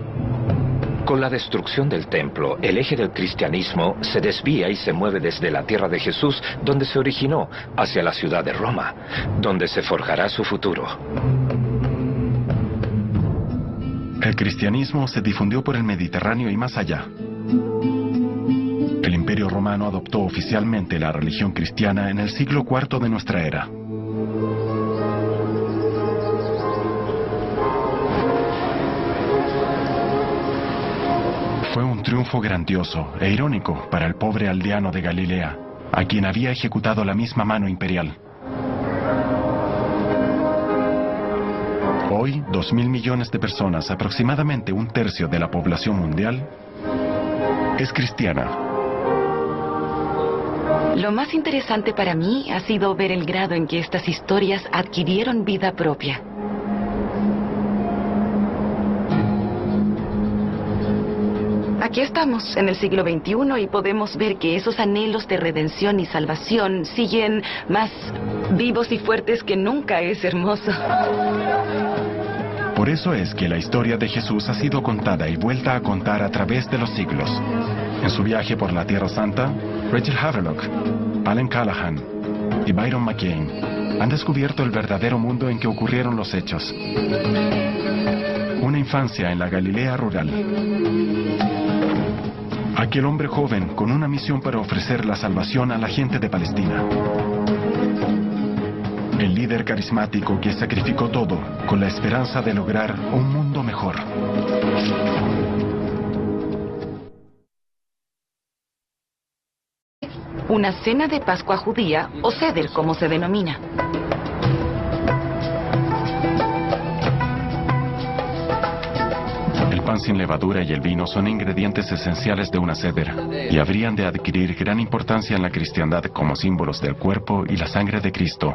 Con la destrucción del templo, el eje del cristianismo se desvía y se mueve desde la tierra de Jesús, donde se originó, hacia la ciudad de Roma, donde se forjará su futuro.
El cristianismo se difundió por el Mediterráneo y más allá. El Imperio Romano adoptó oficialmente la religión cristiana en el siglo IV de nuestra era. Fue un triunfo grandioso e irónico para el pobre aldeano de Galilea, a quien había ejecutado la misma mano imperial. Hoy, 2.000 millones de personas, aproximadamente un tercio de la población mundial, es cristiana.
Lo más interesante para mí ha sido ver el grado en que estas historias adquirieron vida propia. Aquí estamos, en el siglo XXI, y podemos ver que esos anhelos de redención y salvación siguen más vivos y fuertes que nunca. Es hermoso.
Por eso es que la historia de Jesús ha sido contada y vuelta a contar a través de los siglos. En su viaje por la Tierra Santa, Rachel Haverlock, Alan Callahan y Byron McCain han descubierto el verdadero mundo en que ocurrieron los hechos. Una infancia en la Galilea rural. Aquel hombre joven con una misión para ofrecer la salvación a la gente de Palestina. El líder carismático que sacrificó todo con la esperanza de lograr un mundo mejor.
Una cena de Pascua judía, o Seder, como se denomina.
El pan sin levadura y el vino son ingredientes esenciales de una Seder y habrían de adquirir gran importancia en la cristiandad como símbolos del cuerpo y la sangre de Cristo.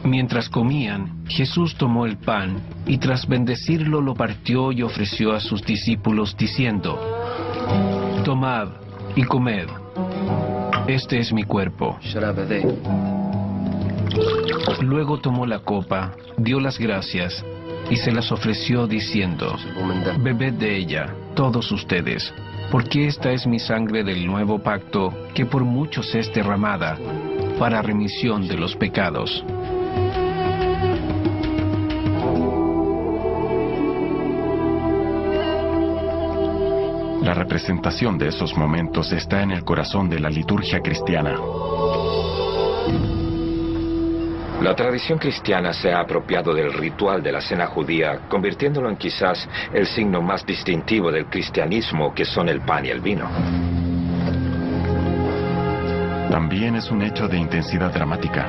Mientras comían, Jesús tomó el pan y tras bendecirlo lo partió y ofreció a sus discípulos diciendo: Tomad y comed, este es mi cuerpo. Luego tomó la copa, dio las gracias y se las ofreció diciendo: Bebed de ella, todos ustedes, porque esta es mi sangre del nuevo pacto, que por muchos es derramada para remisión de los pecados.
La representación de esos momentos está en el corazón de la liturgia cristiana.
La tradición cristiana se ha apropiado del ritual de la cena judía, convirtiéndolo en quizás el signo más distintivo del cristianismo, que son el pan y el vino.
También es un hecho de intensidad dramática.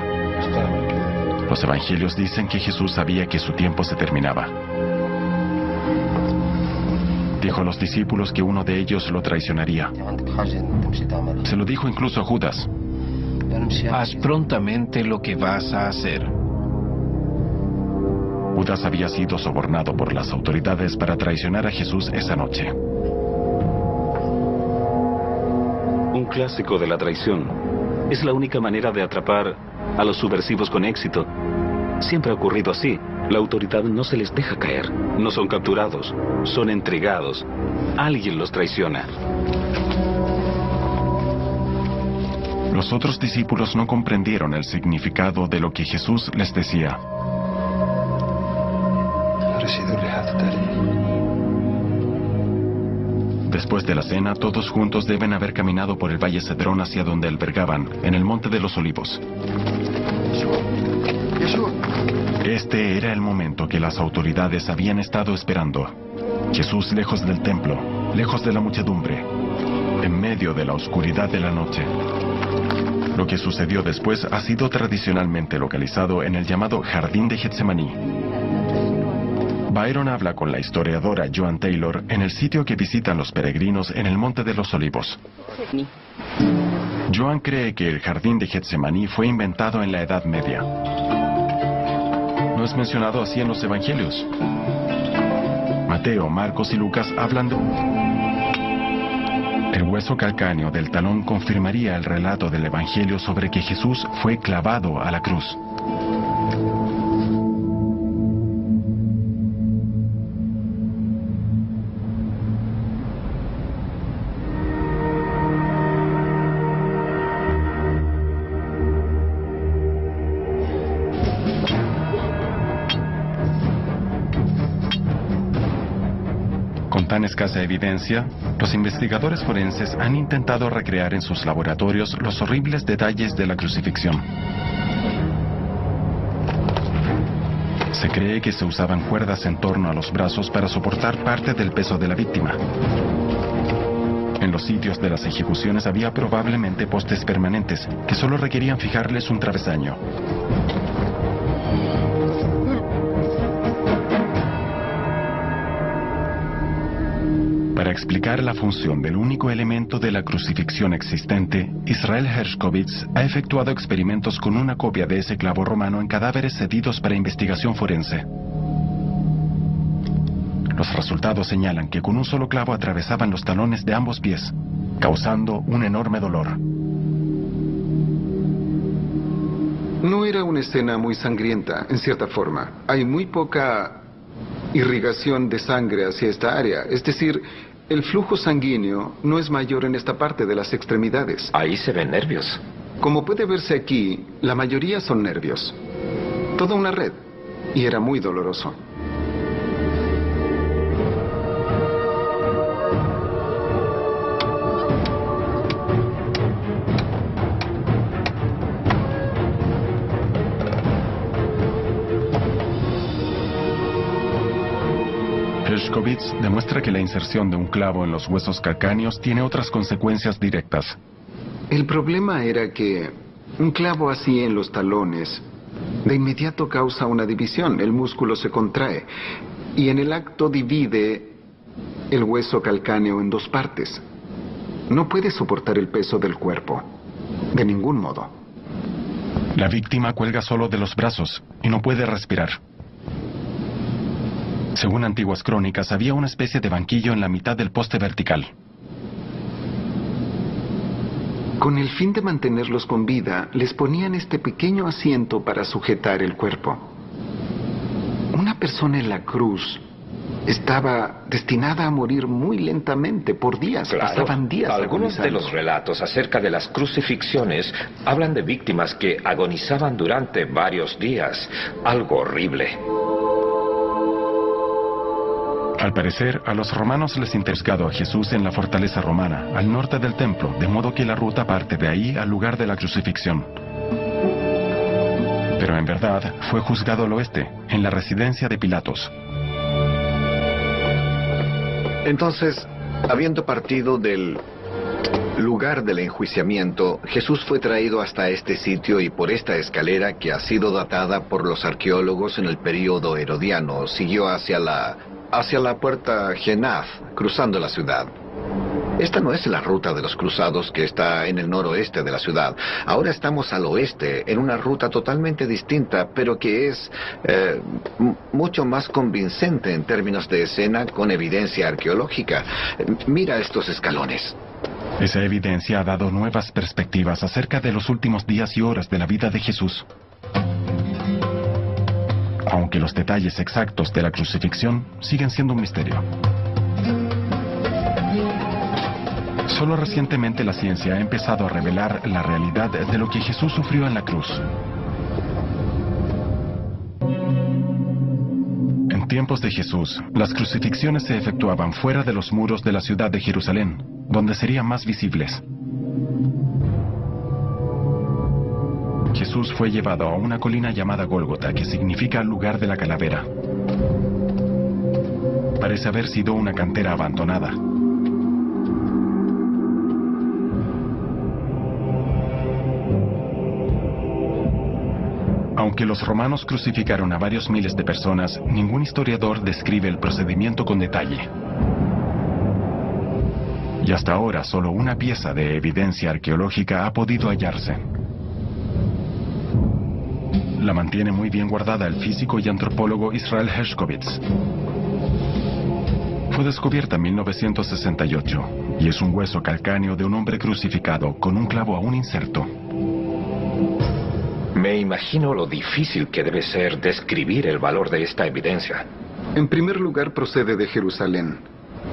Los evangelios dicen que Jesús sabía que su tiempo se terminaba. Dijo a los discípulos que uno de ellos lo traicionaría. Se lo dijo incluso a Judas.
haz prontamente lo que vas a hacer.
Judas había sido sobornado por las autoridades para traicionar a Jesús esa noche.
Un clásico de la traición. Es la única manera de atrapar a los subversivos con éxito. Siempre ha ocurrido así. La autoridad no se les deja caer. No son capturados, son entregados. Alguien los traiciona.
Los otros discípulos no comprendieron el significado de lo que Jesús les decía. Después de la cena, todos juntos deben haber caminado por el Valle Cedrón hacia donde albergaban, en el Monte de los Olivos. Este era el momento que las autoridades habían estado esperando. Jesús lejos del templo, lejos de la muchedumbre, en medio de la oscuridad de la noche. Lo que sucedió después ha sido tradicionalmente localizado en el llamado Jardín de Getsemaní. Byron habla con la historiadora Joan Taylor en el sitio que visitan los peregrinos en el Monte de los Olivos. Joan cree que el Jardín de Getsemaní fue inventado en la Edad Media. No es mencionado así en los evangelios. Mateo, Marcos y Lucas hablan de... El hueso calcáneo del talón confirmaría el relato del evangelio sobre que Jesús fue clavado a la cruz. Tan escasa evidencia, los investigadores forenses han intentado recrear en sus laboratorios los horribles detalles de la crucifixión. Se cree que se usaban cuerdas en torno a los brazos para soportar parte del peso de la víctima. En los sitios de las ejecuciones había probablemente postes permanentes que solo requerían fijarles un travesaño. Para explicar la función del único elemento de la crucifixión existente, Israel Hershkovitz ha efectuado experimentos con una copia de ese clavo romano en cadáveres cedidos para investigación forense. Los resultados señalan que con un solo clavo atravesaban los talones de ambos pies, causando un enorme dolor.
No era una escena muy sangrienta, en cierta forma. Hay muy poca irrigación de sangre hacia esta área, es decir, el flujo sanguíneo no es mayor en esta parte de las extremidades.
Ahí se ven nervios.
Como puede verse aquí, la mayoría son nervios. Toda una red. Y era muy doloroso.
Hershkovitz demuestra que la inserción de un clavo en los huesos calcáneos tiene otras consecuencias directas.
El problema era que un clavo así en los talones de inmediato causa una división. El músculo se contrae y en el acto divide el hueso calcáneo en dos partes. No puede soportar el peso del cuerpo, de ningún modo.
La víctima cuelga solo de los brazos y no puede respirar. Según antiguas crónicas, había una especie de banquillo en la mitad del poste vertical.
Con el fin de mantenerlos con vida, les ponían este pequeño asiento para sujetar el cuerpo. Una persona en la cruz estaba destinada a morir muy lentamente, por días.
Claro,
pasaban días
algunos de
agonizando.
los relatos acerca de las crucifixiones hablan de víctimas que agonizaban durante varios días. Algo horrible.
Al parecer, a los romanos les interesó a Jesús en la fortaleza romana, al norte del templo, de modo que la ruta parte de ahí al lugar de la crucifixión. Pero en verdad, fue juzgado al oeste, en la residencia de Pilatos.
Entonces, habiendo partido del lugar del enjuiciamiento, Jesús fue traído hasta este sitio y por esta escalera que ha sido datada por los arqueólogos en el período herodiano, siguió hacia la puerta Genaz, cruzando la ciudad. Esta no es la ruta de los cruzados que está en el noroeste de la ciudad. Ahora estamos al oeste, en una ruta totalmente distinta, pero que es mucho más convincente en términos de escena con evidencia arqueológica. Mira estos escalones.
Esa evidencia ha dado nuevas perspectivas acerca de los últimos días y horas de la vida de Jesús. Aunque los detalles exactos de la crucifixión siguen siendo un misterio. Solo recientemente la ciencia ha empezado a revelar la realidad de lo que Jesús sufrió en la cruz. En tiempos de Jesús, las crucifixiones se efectuaban fuera de los muros de la ciudad de Jerusalén, donde serían más visibles. Jesús fue llevado a una colina llamada Gólgota, que significa lugar de la calavera. Parece haber sido una cantera abandonada. Aunque los romanos crucificaron a varios miles de personas, ningún historiador describe el procedimiento con detalle. Y hasta ahora solo una pieza de evidencia arqueológica ha podido hallarse. La mantiene muy bien guardada el físico y antropólogo Israel Hershkovitz. Fue descubierta en 1968 y es un hueso calcáneo de un hombre crucificado con un clavo aún inserto.
Me imagino lo difícil que debe ser describir el valor de esta evidencia.
En primer lugar, procede de Jerusalén,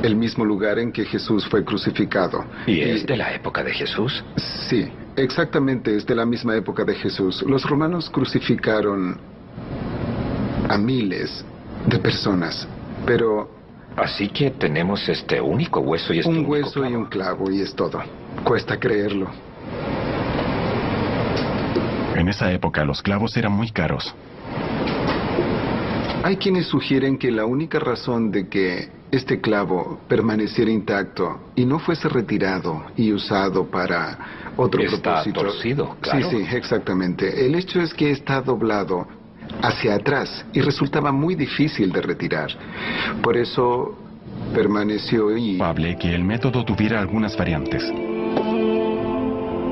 el mismo lugar en que Jesús fue crucificado.
¿Y es de la época de Jesús?
Sí, exactamente, es de la misma época de Jesús. Los romanos crucificaron a miles de personas, pero...
Así que tenemos este único hueso y este
un
único
hueso
clavo.
Y un clavo, y es todo. Cuesta creerlo.
En esa época los clavos eran muy caros.
Hay quienes sugieren que la única razón de que este clavo permaneciera intacto y no fuese retirado y usado para otro
Está
propósito...
torcido, claro.
Sí, exactamente. El hecho es que está doblado hacia atrás y resultaba muy difícil de retirar. Por eso permaneció y...
Probable que el método tuviera algunas variantes.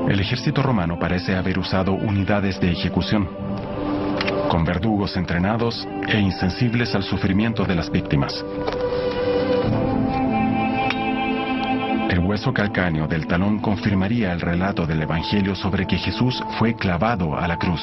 El ejército romano parece haber usado unidades de ejecución, con verdugos entrenados e insensibles al sufrimiento de las víctimas. El hueso calcáneo del talón confirmaría el relato del Evangelio sobre que Jesús fue clavado a la cruz.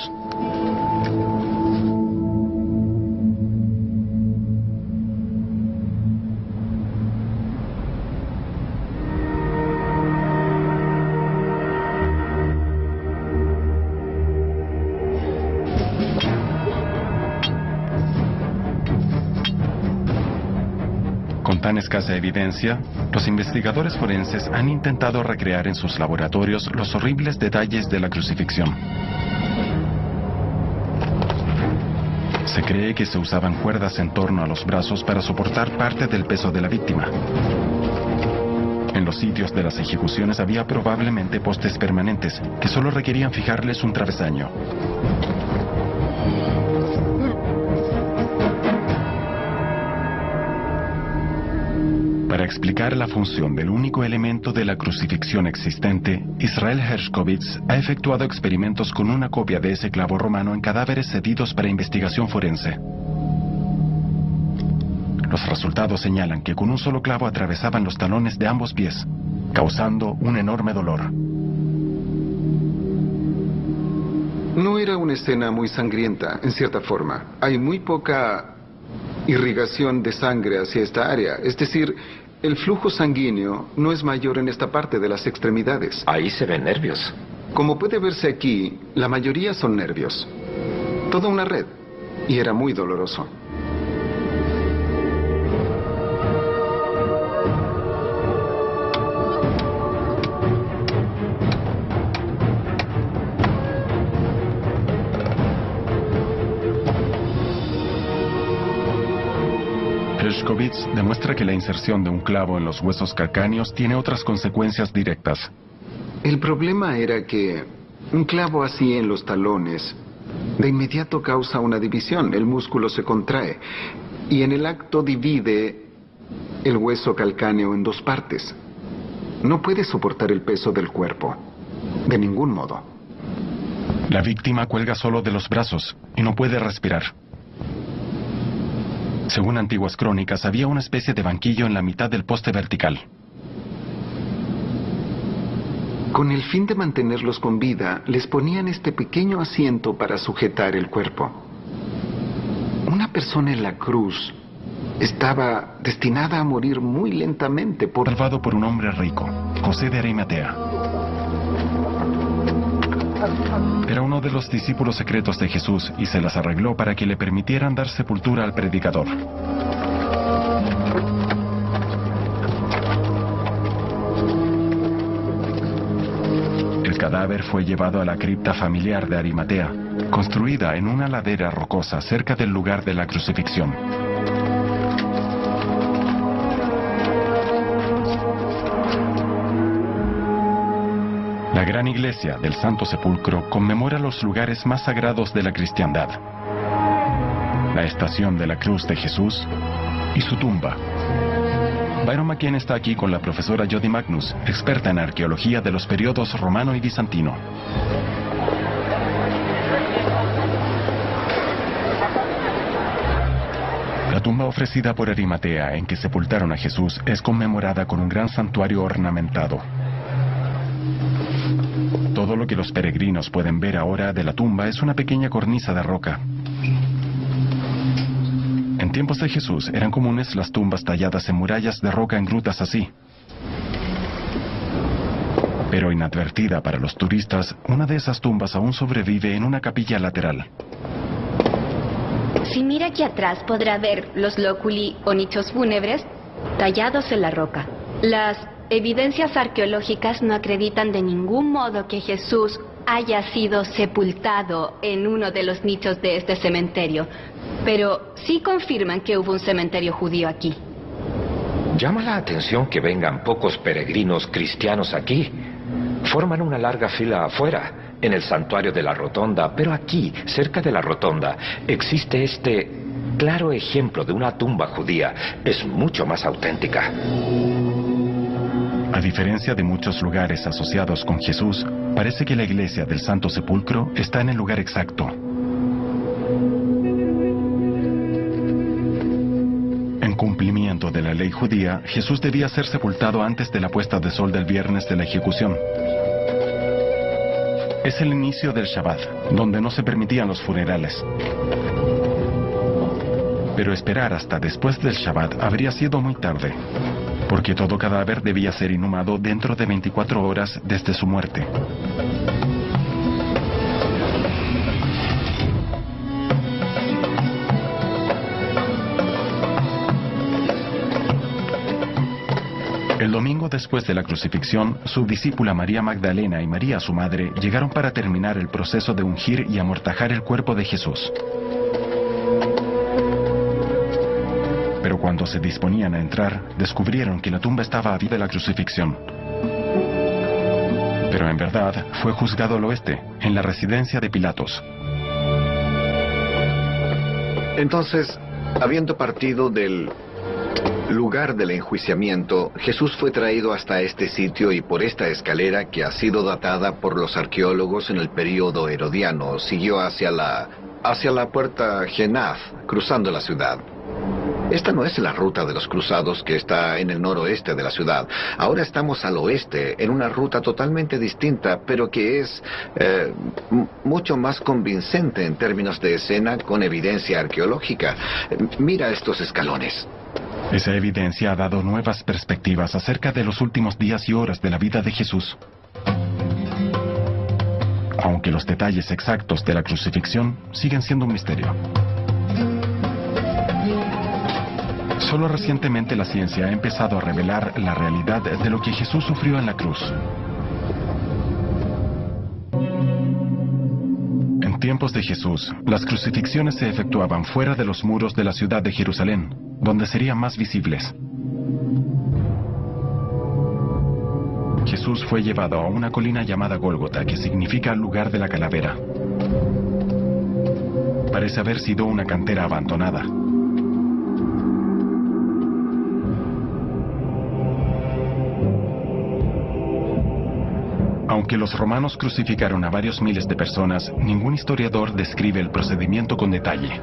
Con tan escasa evidencia, los investigadores forenses han intentado recrear en sus laboratorios los horribles detalles de la crucifixión. Se cree que se usaban cuerdas en torno a los brazos para soportar parte del peso de la víctima. En los sitios de las ejecuciones había probablemente postes permanentes que solo requerían fijarles un travesaño. Para explicar la función del único elemento de la crucifixión existente, Israel Hershkovitz ha efectuado experimentos con una copia de ese clavo romano en cadáveres cedidos para investigación forense. Los resultados señalan que con un solo clavo atravesaban los talones de ambos pies, causando un enorme dolor.
No era una escena muy sangrienta, en cierta forma. Hay muy poca irrigación de sangre hacia esta área, es decir, el flujo sanguíneo no es mayor en esta parte de las extremidades.
Ahí se ven nervios.
Como puede verse aquí, la mayoría son nervios. Toda una red. Y era muy doloroso.
Hershkovitz demuestra que la inserción de un clavo en los huesos calcáneos tiene otras consecuencias directas.
El problema era que un clavo así en los talones de inmediato causa una división. El músculo se contrae y en el acto divide el hueso calcáneo en dos partes. no puede soportar el peso del cuerpo. De ningún modo.
La víctima cuelga solo de los brazos y no puede respirar. Según antiguas crónicas, había una especie de banquillo en la mitad del poste vertical.
Con el fin de mantenerlos con vida, les ponían este pequeño asiento para sujetar el cuerpo. Una persona en la cruz estaba destinada a morir muy lentamente
salvado por un hombre rico, José de Arimatea. Era uno de los discípulos secretos de Jesús y se las arregló para que le permitieran dar sepultura al predicador. El cadáver fue llevado a la cripta familiar de Arimatea, construida en una ladera rocosa cerca del lugar de la crucifixión. La gran iglesia del Santo Sepulcro conmemora los lugares más sagrados de la cristiandad: la estación de la cruz de Jesús y su tumba. Byron McKean está aquí con la profesora Jody Magnus, experta en arqueología de los periodos romano y bizantino. La tumba ofrecida por Arimatea en que sepultaron a Jesús es conmemorada con un gran santuario ornamentado. Todo lo que los peregrinos pueden ver ahora de la tumba es una pequeña cornisa de roca. En tiempos de Jesús eran comunes las tumbas talladas en murallas de roca en grutas así. Pero inadvertida para los turistas, una de esas tumbas aún sobrevive en una capilla lateral.
Si mira aquí atrás podrá ver los lóculi o nichos fúnebres tallados en la roca. Las evidencias arqueológicas no acreditan de ningún modo que Jesús haya sido sepultado en uno de los nichos de este cementerio, pero sí confirman que hubo un cementerio judío aquí.
Llama la atención que vengan pocos peregrinos cristianos aquí. Forman una larga fila afuera, en el santuario de la rotonda, pero aquí, cerca de la rotonda, existe este claro ejemplo de una tumba judía. Es mucho más auténtica.
A diferencia de muchos lugares asociados con Jesús, parece que la iglesia del Santo Sepulcro está en el lugar exacto. En cumplimiento de la ley judía, Jesús debía ser sepultado antes de la puesta de sol del viernes de la ejecución. Es el inicio del Shabbat, donde no se permitían los funerales. Pero esperar hasta después del Shabbat habría sido muy tarde, porque todo cadáver debía ser inhumado dentro de 24 horas desde su muerte. El domingo después de la crucifixión, su discípula María Magdalena y María, su madre, llegaron para terminar el proceso de ungir y amortajar el cuerpo de Jesús. Pero cuando se disponían a entrar, descubrieron que la tumba estaba abierta de la crucifixión. Pero en verdad fue juzgado al oeste, en la residencia de Pilatos.
Entonces, habiendo partido del lugar del enjuiciamiento, Jesús fue traído hasta este sitio y por esta escalera que ha sido datada por los arqueólogos en el período herodiano, siguió hacia la puerta Genaz, cruzando la ciudad. Esta no es la ruta de los cruzados que está en el noroeste de la ciudad. Ahora estamos al oeste, en una ruta totalmente distinta, pero que es mucho más convincente en términos de escena con evidencia arqueológica. Mira estos escalones.
Esa evidencia ha dado nuevas perspectivas acerca de los últimos días y horas de la vida de Jesús. Aunque los detalles exactos de la crucifixión siguen siendo un misterio. Solo recientemente la ciencia ha empezado a revelar la realidad de lo que Jesús sufrió en la cruz. En tiempos de Jesús, las crucifixiones se efectuaban fuera de los muros de la ciudad de Jerusalén, donde serían más visibles. Jesús fue llevado a una colina llamada Gólgota, que significa lugar de la calavera. Parece haber sido una cantera abandonada. Aunque los romanos crucificaron a varios miles de personas, ningún historiador describe el procedimiento con detalle.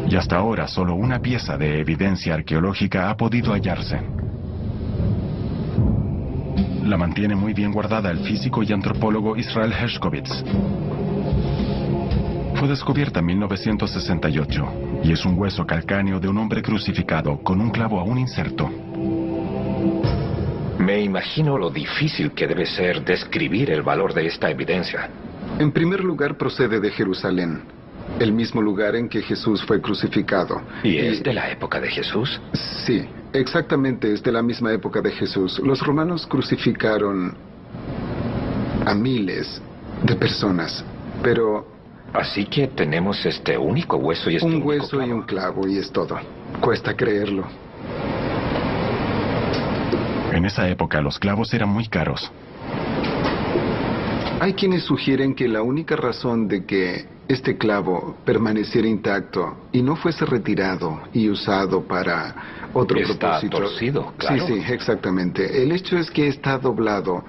Y hasta ahora solo una pieza de evidencia arqueológica ha podido hallarse. La mantiene muy bien guardada el físico y antropólogo Israel Hershkovitz. Fue descubierta en 1968 y es un hueso calcáneo de un hombre crucificado con un clavo aún inserto.
Me imagino lo difícil que debe ser describir el valor de esta evidencia.
En primer lugar, procede de Jerusalén, el mismo lugar en que Jesús fue crucificado.
¿Y es de la época de Jesús?
Sí, exactamente, es de la misma época de Jesús. Los romanos crucificaron a miles de personas, pero...
Así que tenemos este único hueso y este
un
único
hueso
clavo.
Y un clavo y es todo. Cuesta creerlo.
En esa época los clavos eran muy caros.
Hay quienes sugieren que la única razón de que este clavo permaneciera intacto y no fuese retirado y usado para otro
Está
propósito...
torcido, claro.
Sí, exactamente. El hecho es que está doblado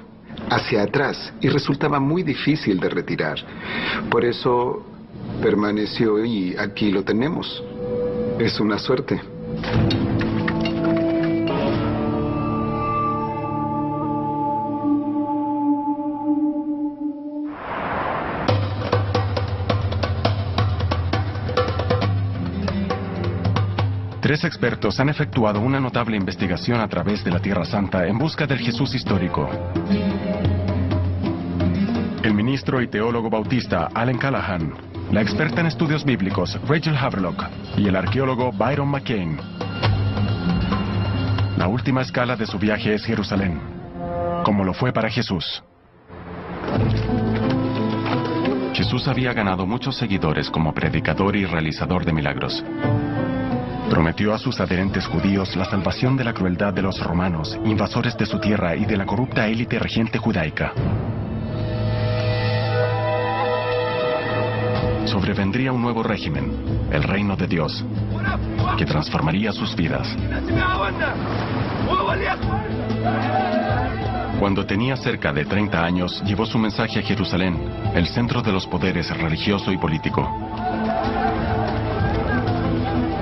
hacia atrás y resultaba muy difícil de retirar. Por eso permaneció y aquí lo tenemos. Es una suerte.
Tres expertos han efectuado una notable investigación a través de la Tierra Santa en busca del Jesús histórico. El ministro y teólogo bautista Allen Callahan, la experta en estudios bíblicos Rachel Haverlock y el arqueólogo Byron McCain. La última escala de su viaje es Jerusalén, como lo fue para Jesús. Jesús había ganado muchos seguidores como predicador y realizador de milagros. Prometió a sus adherentes judíos la salvación de la crueldad de los romanos, invasores de su tierra y de la corrupta élite regente judaica. Sobrevendría un nuevo régimen, el reino de Dios, que transformaría sus vidas. Cuando tenía cerca de 30 años, llevó su mensaje a Jerusalén, el centro de los poderes religioso y político.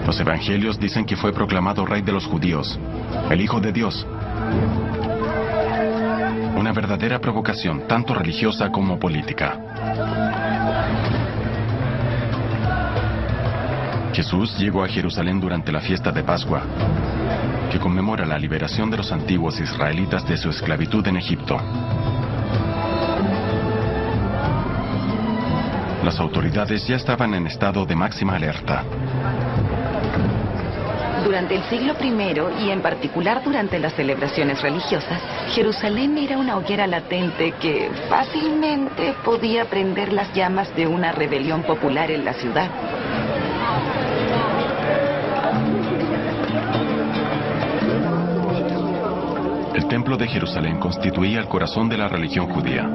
Los evangelios dicen que fue proclamado rey de los judíos, el Hijo de Dios. Una verdadera provocación, tanto religiosa como política. Jesús llegó a Jerusalén durante la fiesta de Pascua, que conmemora la liberación de los antiguos israelitas de su esclavitud en Egipto. Las autoridades ya estaban en estado de máxima alerta.
Durante el siglo I, y en particular durante las celebraciones religiosas, Jerusalén era una hoguera latente que fácilmente podía prender las llamas de una rebelión popular en la ciudad.
El templo de Jerusalén constituía el corazón de la religión judía.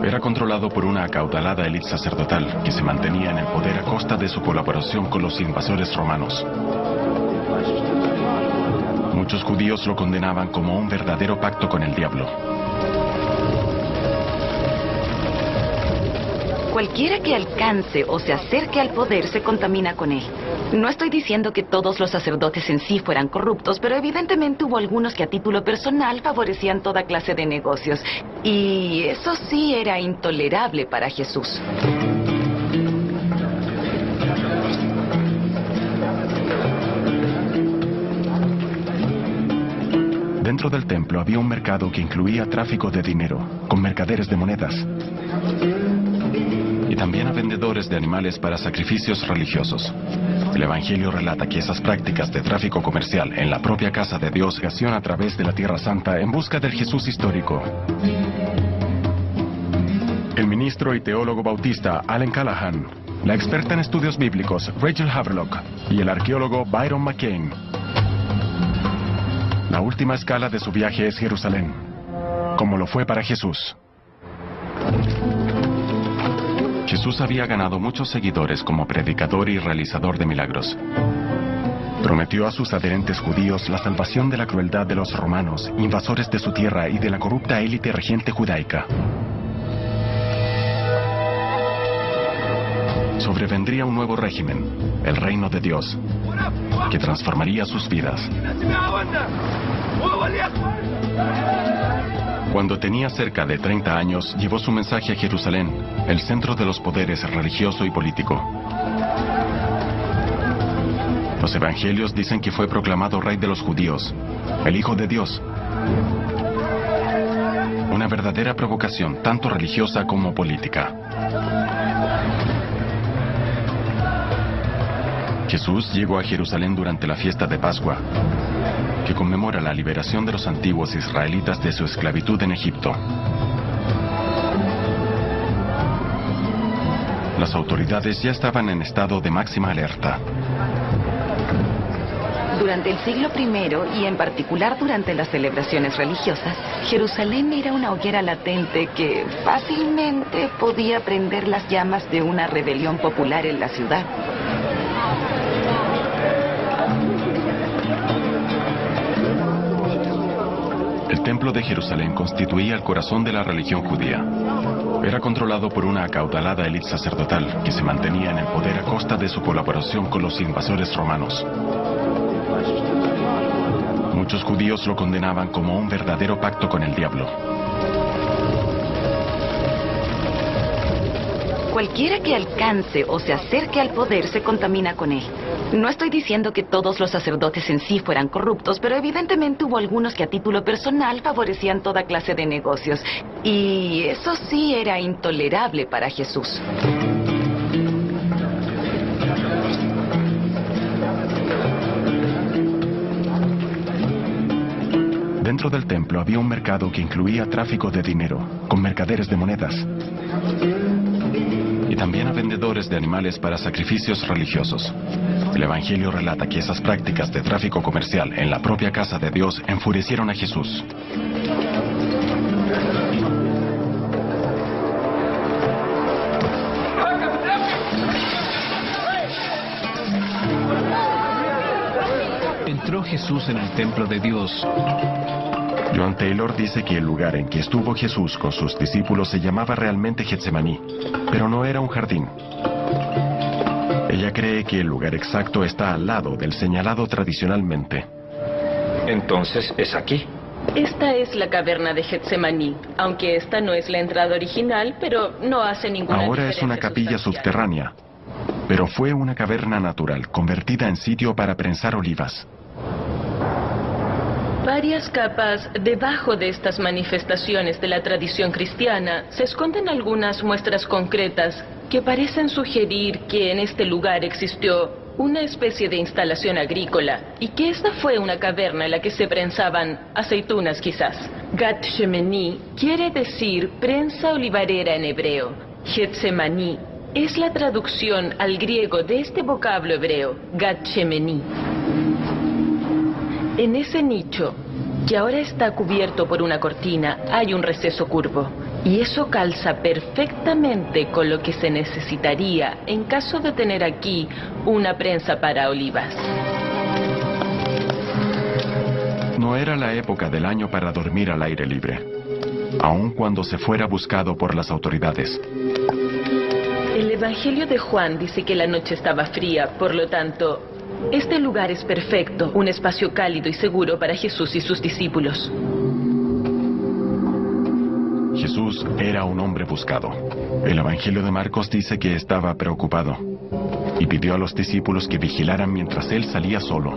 Era controlado por una acaudalada élite sacerdotal que se mantenía en el poder a costa de su colaboración con los invasores romanos. Muchos judíos lo condenaban como un verdadero pacto con el diablo.
Cualquiera que alcance o se acerque al poder se contamina con él. No estoy diciendo que todos los sacerdotes en sí fueran corruptos, pero evidentemente hubo algunos que a título personal favorecían toda clase de negocios. Y eso sí era intolerable para Jesús.
Dentro del templo había un mercado que incluía tráfico de dinero, con mercaderes de monedas. Y también a vendedores de animales para sacrificios religiosos. El Evangelio relata que esas prácticas de tráfico comercial en la propia casa de Dios hacían a través de la Tierra Santa en busca del Jesús histórico. El ministro y teólogo bautista Allen Callahan, la experta en estudios bíblicos Rachel Haverlock y el arqueólogo Byron McCain. La última escala de su viaje es Jerusalén, como lo fue para Jesús. Jesús había ganado muchos seguidores como predicador y realizador de milagros. Prometió a sus adherentes judíos la salvación de la crueldad de los romanos, invasores de su tierra y de la corrupta élite regente judaica. Sobrevendría un nuevo régimen, el reino de Dios, que transformaría sus vidas. Cuando tenía cerca de 30 años, llevó su mensaje a Jerusalén, el centro de los poderes religioso y político. Los evangelios dicen que fue proclamado rey de los judíos, el Hijo de Dios. Una verdadera provocación, tanto religiosa como política. Jesús llegó a Jerusalén durante la fiesta de Pascua, que conmemora la liberación de los antiguos israelitas de su esclavitud en Egipto. Las autoridades ya estaban en estado de máxima alerta.
Durante el siglo I, y en particular durante las celebraciones religiosas, Jerusalén era una hoguera latente que fácilmente podía prender las llamas de una rebelión popular en la ciudad.
El templo de Jerusalén constituía el corazón de la religión judía. Era controlado por una acaudalada élite sacerdotal que se mantenía en el poder a costa de su colaboración con los invasores romanos. Muchos judíos lo condenaban como un verdadero pacto con el diablo.
Cualquiera que alcance o se acerque al poder se contamina con él. No estoy diciendo que todos los sacerdotes en sí fueran corruptos, pero evidentemente hubo algunos que a título personal favorecían toda clase de negocios. Y eso sí era intolerable para Jesús.
Dentro del templo había un mercado que incluía tráfico de dinero, con mercaderes de monedas. Y también a vendedores de animales para sacrificios religiosos. El Evangelio relata que esas prácticas de tráfico comercial en la propia casa de Dios enfurecieron a Jesús.
Entró Jesús en el templo de Dios.
John Taylor dice que el lugar en que estuvo Jesús con sus discípulos se llamaba realmente Getsemaní, pero no era un jardín. Ella cree que el lugar exacto está al lado del señalado tradicionalmente.
Entonces, ¿es aquí?
Esta es la caverna de Getsemaní, aunque esta no es la entrada original, pero no hace ninguna diferencia.
Ahora es una capilla subterránea, pero fue una caverna natural, convertida en sitio para prensar olivas.
Varias capas debajo de estas manifestaciones de la tradición cristiana se esconden algunas muestras concretas que parecen sugerir que en este lugar existió una especie de instalación agrícola y que esta fue una caverna en la que se prensaban aceitunas quizás. Gat Shemeni quiere decir prensa olivarera en hebreo. Getsemaní es la traducción al griego de este vocablo hebreo, Gat Shemeni. En ese nicho, que ahora está cubierto por una cortina, hay un receso curvo. Y eso calza perfectamente con lo que se necesitaría en caso de tener aquí una prensa para olivas.
No era la época del año para dormir al aire libre, aun cuando se fuera buscado por las autoridades.
El Evangelio de Juan dice que la noche estaba fría, por lo tanto, este lugar es perfecto, un espacio cálido y seguro para Jesús y sus discípulos.
Jesús era un hombre buscado. El Evangelio de Marcos dice que estaba preocupado y pidió a los discípulos que vigilaran mientras él salía solo.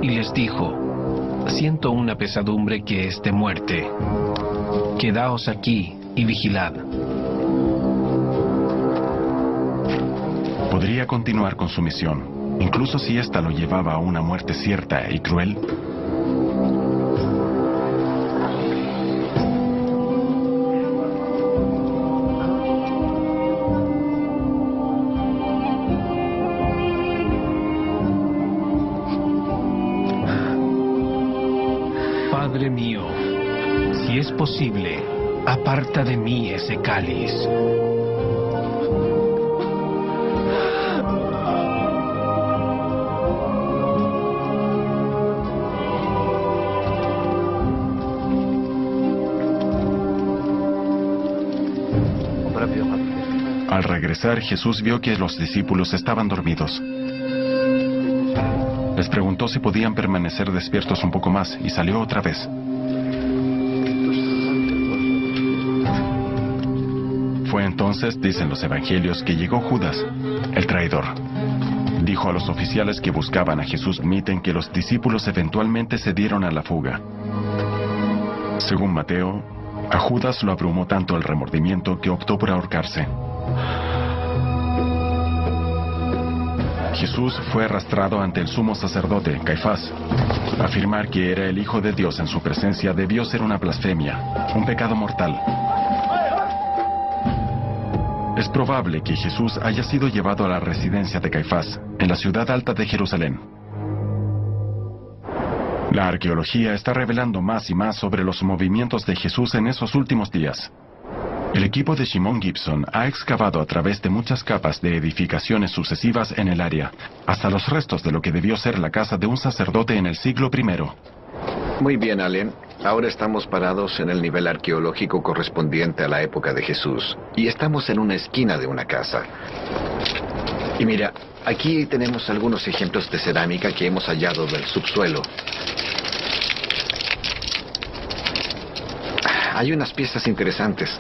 Y les dijo: siento una pesadumbre que es de muerte. Quedaos aquí y vigilad.
Podría continuar con su misión, incluso si ésta lo llevaba a una muerte cierta y cruel.
Padre mío, si es posible, aparta de mí ese cáliz.
Al regresar, Jesús vio que los discípulos estaban dormidos. Les preguntó si podían permanecer despiertos un poco más y salió otra vez. Fue entonces, dicen los evangelios, que llegó Judas, el traidor. Dijo a los oficiales que buscaban a Jesús, admiten que los discípulos eventualmente se dieron a la fuga. Según Mateo, a Judas lo abrumó tanto el remordimiento que optó por ahorcarse. Jesús fue arrastrado ante el sumo sacerdote, Caifás. Afirmar que era el Hijo de Dios en su presencia debió ser una blasfemia, un pecado mortal. Es probable que Jesús haya sido llevado a la residencia de Caifás, en la ciudad alta de Jerusalén. La arqueología está revelando más y más sobre los movimientos de Jesús en esos últimos días. El equipo de Shimon Gibson ha excavado a través de muchas capas de edificaciones sucesivas en el área, hasta los restos de lo que debió ser la casa de un sacerdote en el siglo I.
Muy bien, Allen. Ahora estamos parados en el nivel arqueológico correspondiente a la época de Jesús. Y estamos en una esquina de una casa. Y mira, aquí tenemos algunos ejemplos de cerámica que hemos hallado del subsuelo. Hay unas piezas interesantes.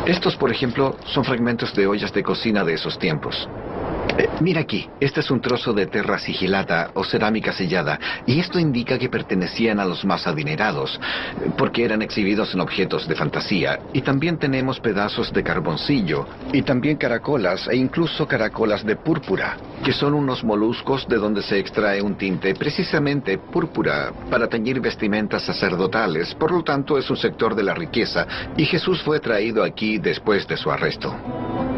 Estos, por ejemplo, son fragmentos de ollas de cocina de esos tiempos. Mira aquí, este es un trozo de terra sigilata o cerámica sellada, y esto indica que pertenecían a los más adinerados, porque eran exhibidos en objetos de fantasía. Y también tenemos pedazos de carboncillo, y también caracolas, e incluso caracolas de púrpura, que son unos moluscos de donde se extrae un tinte, precisamente púrpura, para teñir vestimentas sacerdotales. Por lo tanto, es un sector de la riqueza, y Jesús fue traído aquí después de su arresto.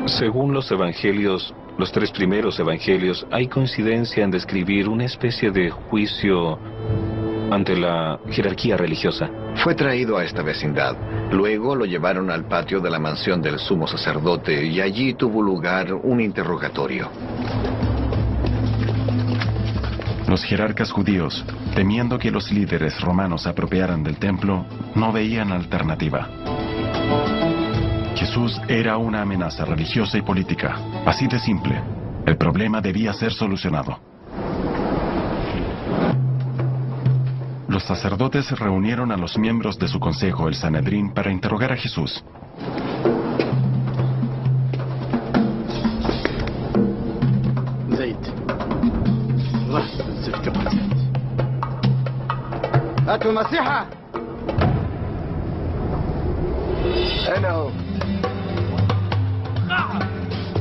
Según los evangelios, los 3 primeros evangelios, hay coincidencia en describir una especie de juicio ante la jerarquía religiosa.
Fue traído a esta vecindad. Luego lo llevaron al patio de la mansión del sumo sacerdote y allí tuvo lugar un interrogatorio.
Los jerarcas judíos, temiendo que los líderes romanos se apropiaran del templo, no veían alternativa. Jesús era una amenaza religiosa y política, así de simple. El problema debía ser solucionado. Los sacerdotes reunieron a los miembros de su consejo, el Sanedrín, para interrogar a Jesús.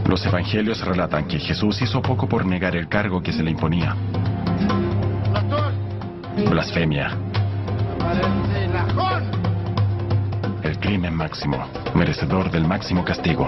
Los evangelios relatan que Jesús hizo poco por negar el cargo que se le imponía. Blasfemia. El crimen máximo, merecedor del máximo castigo.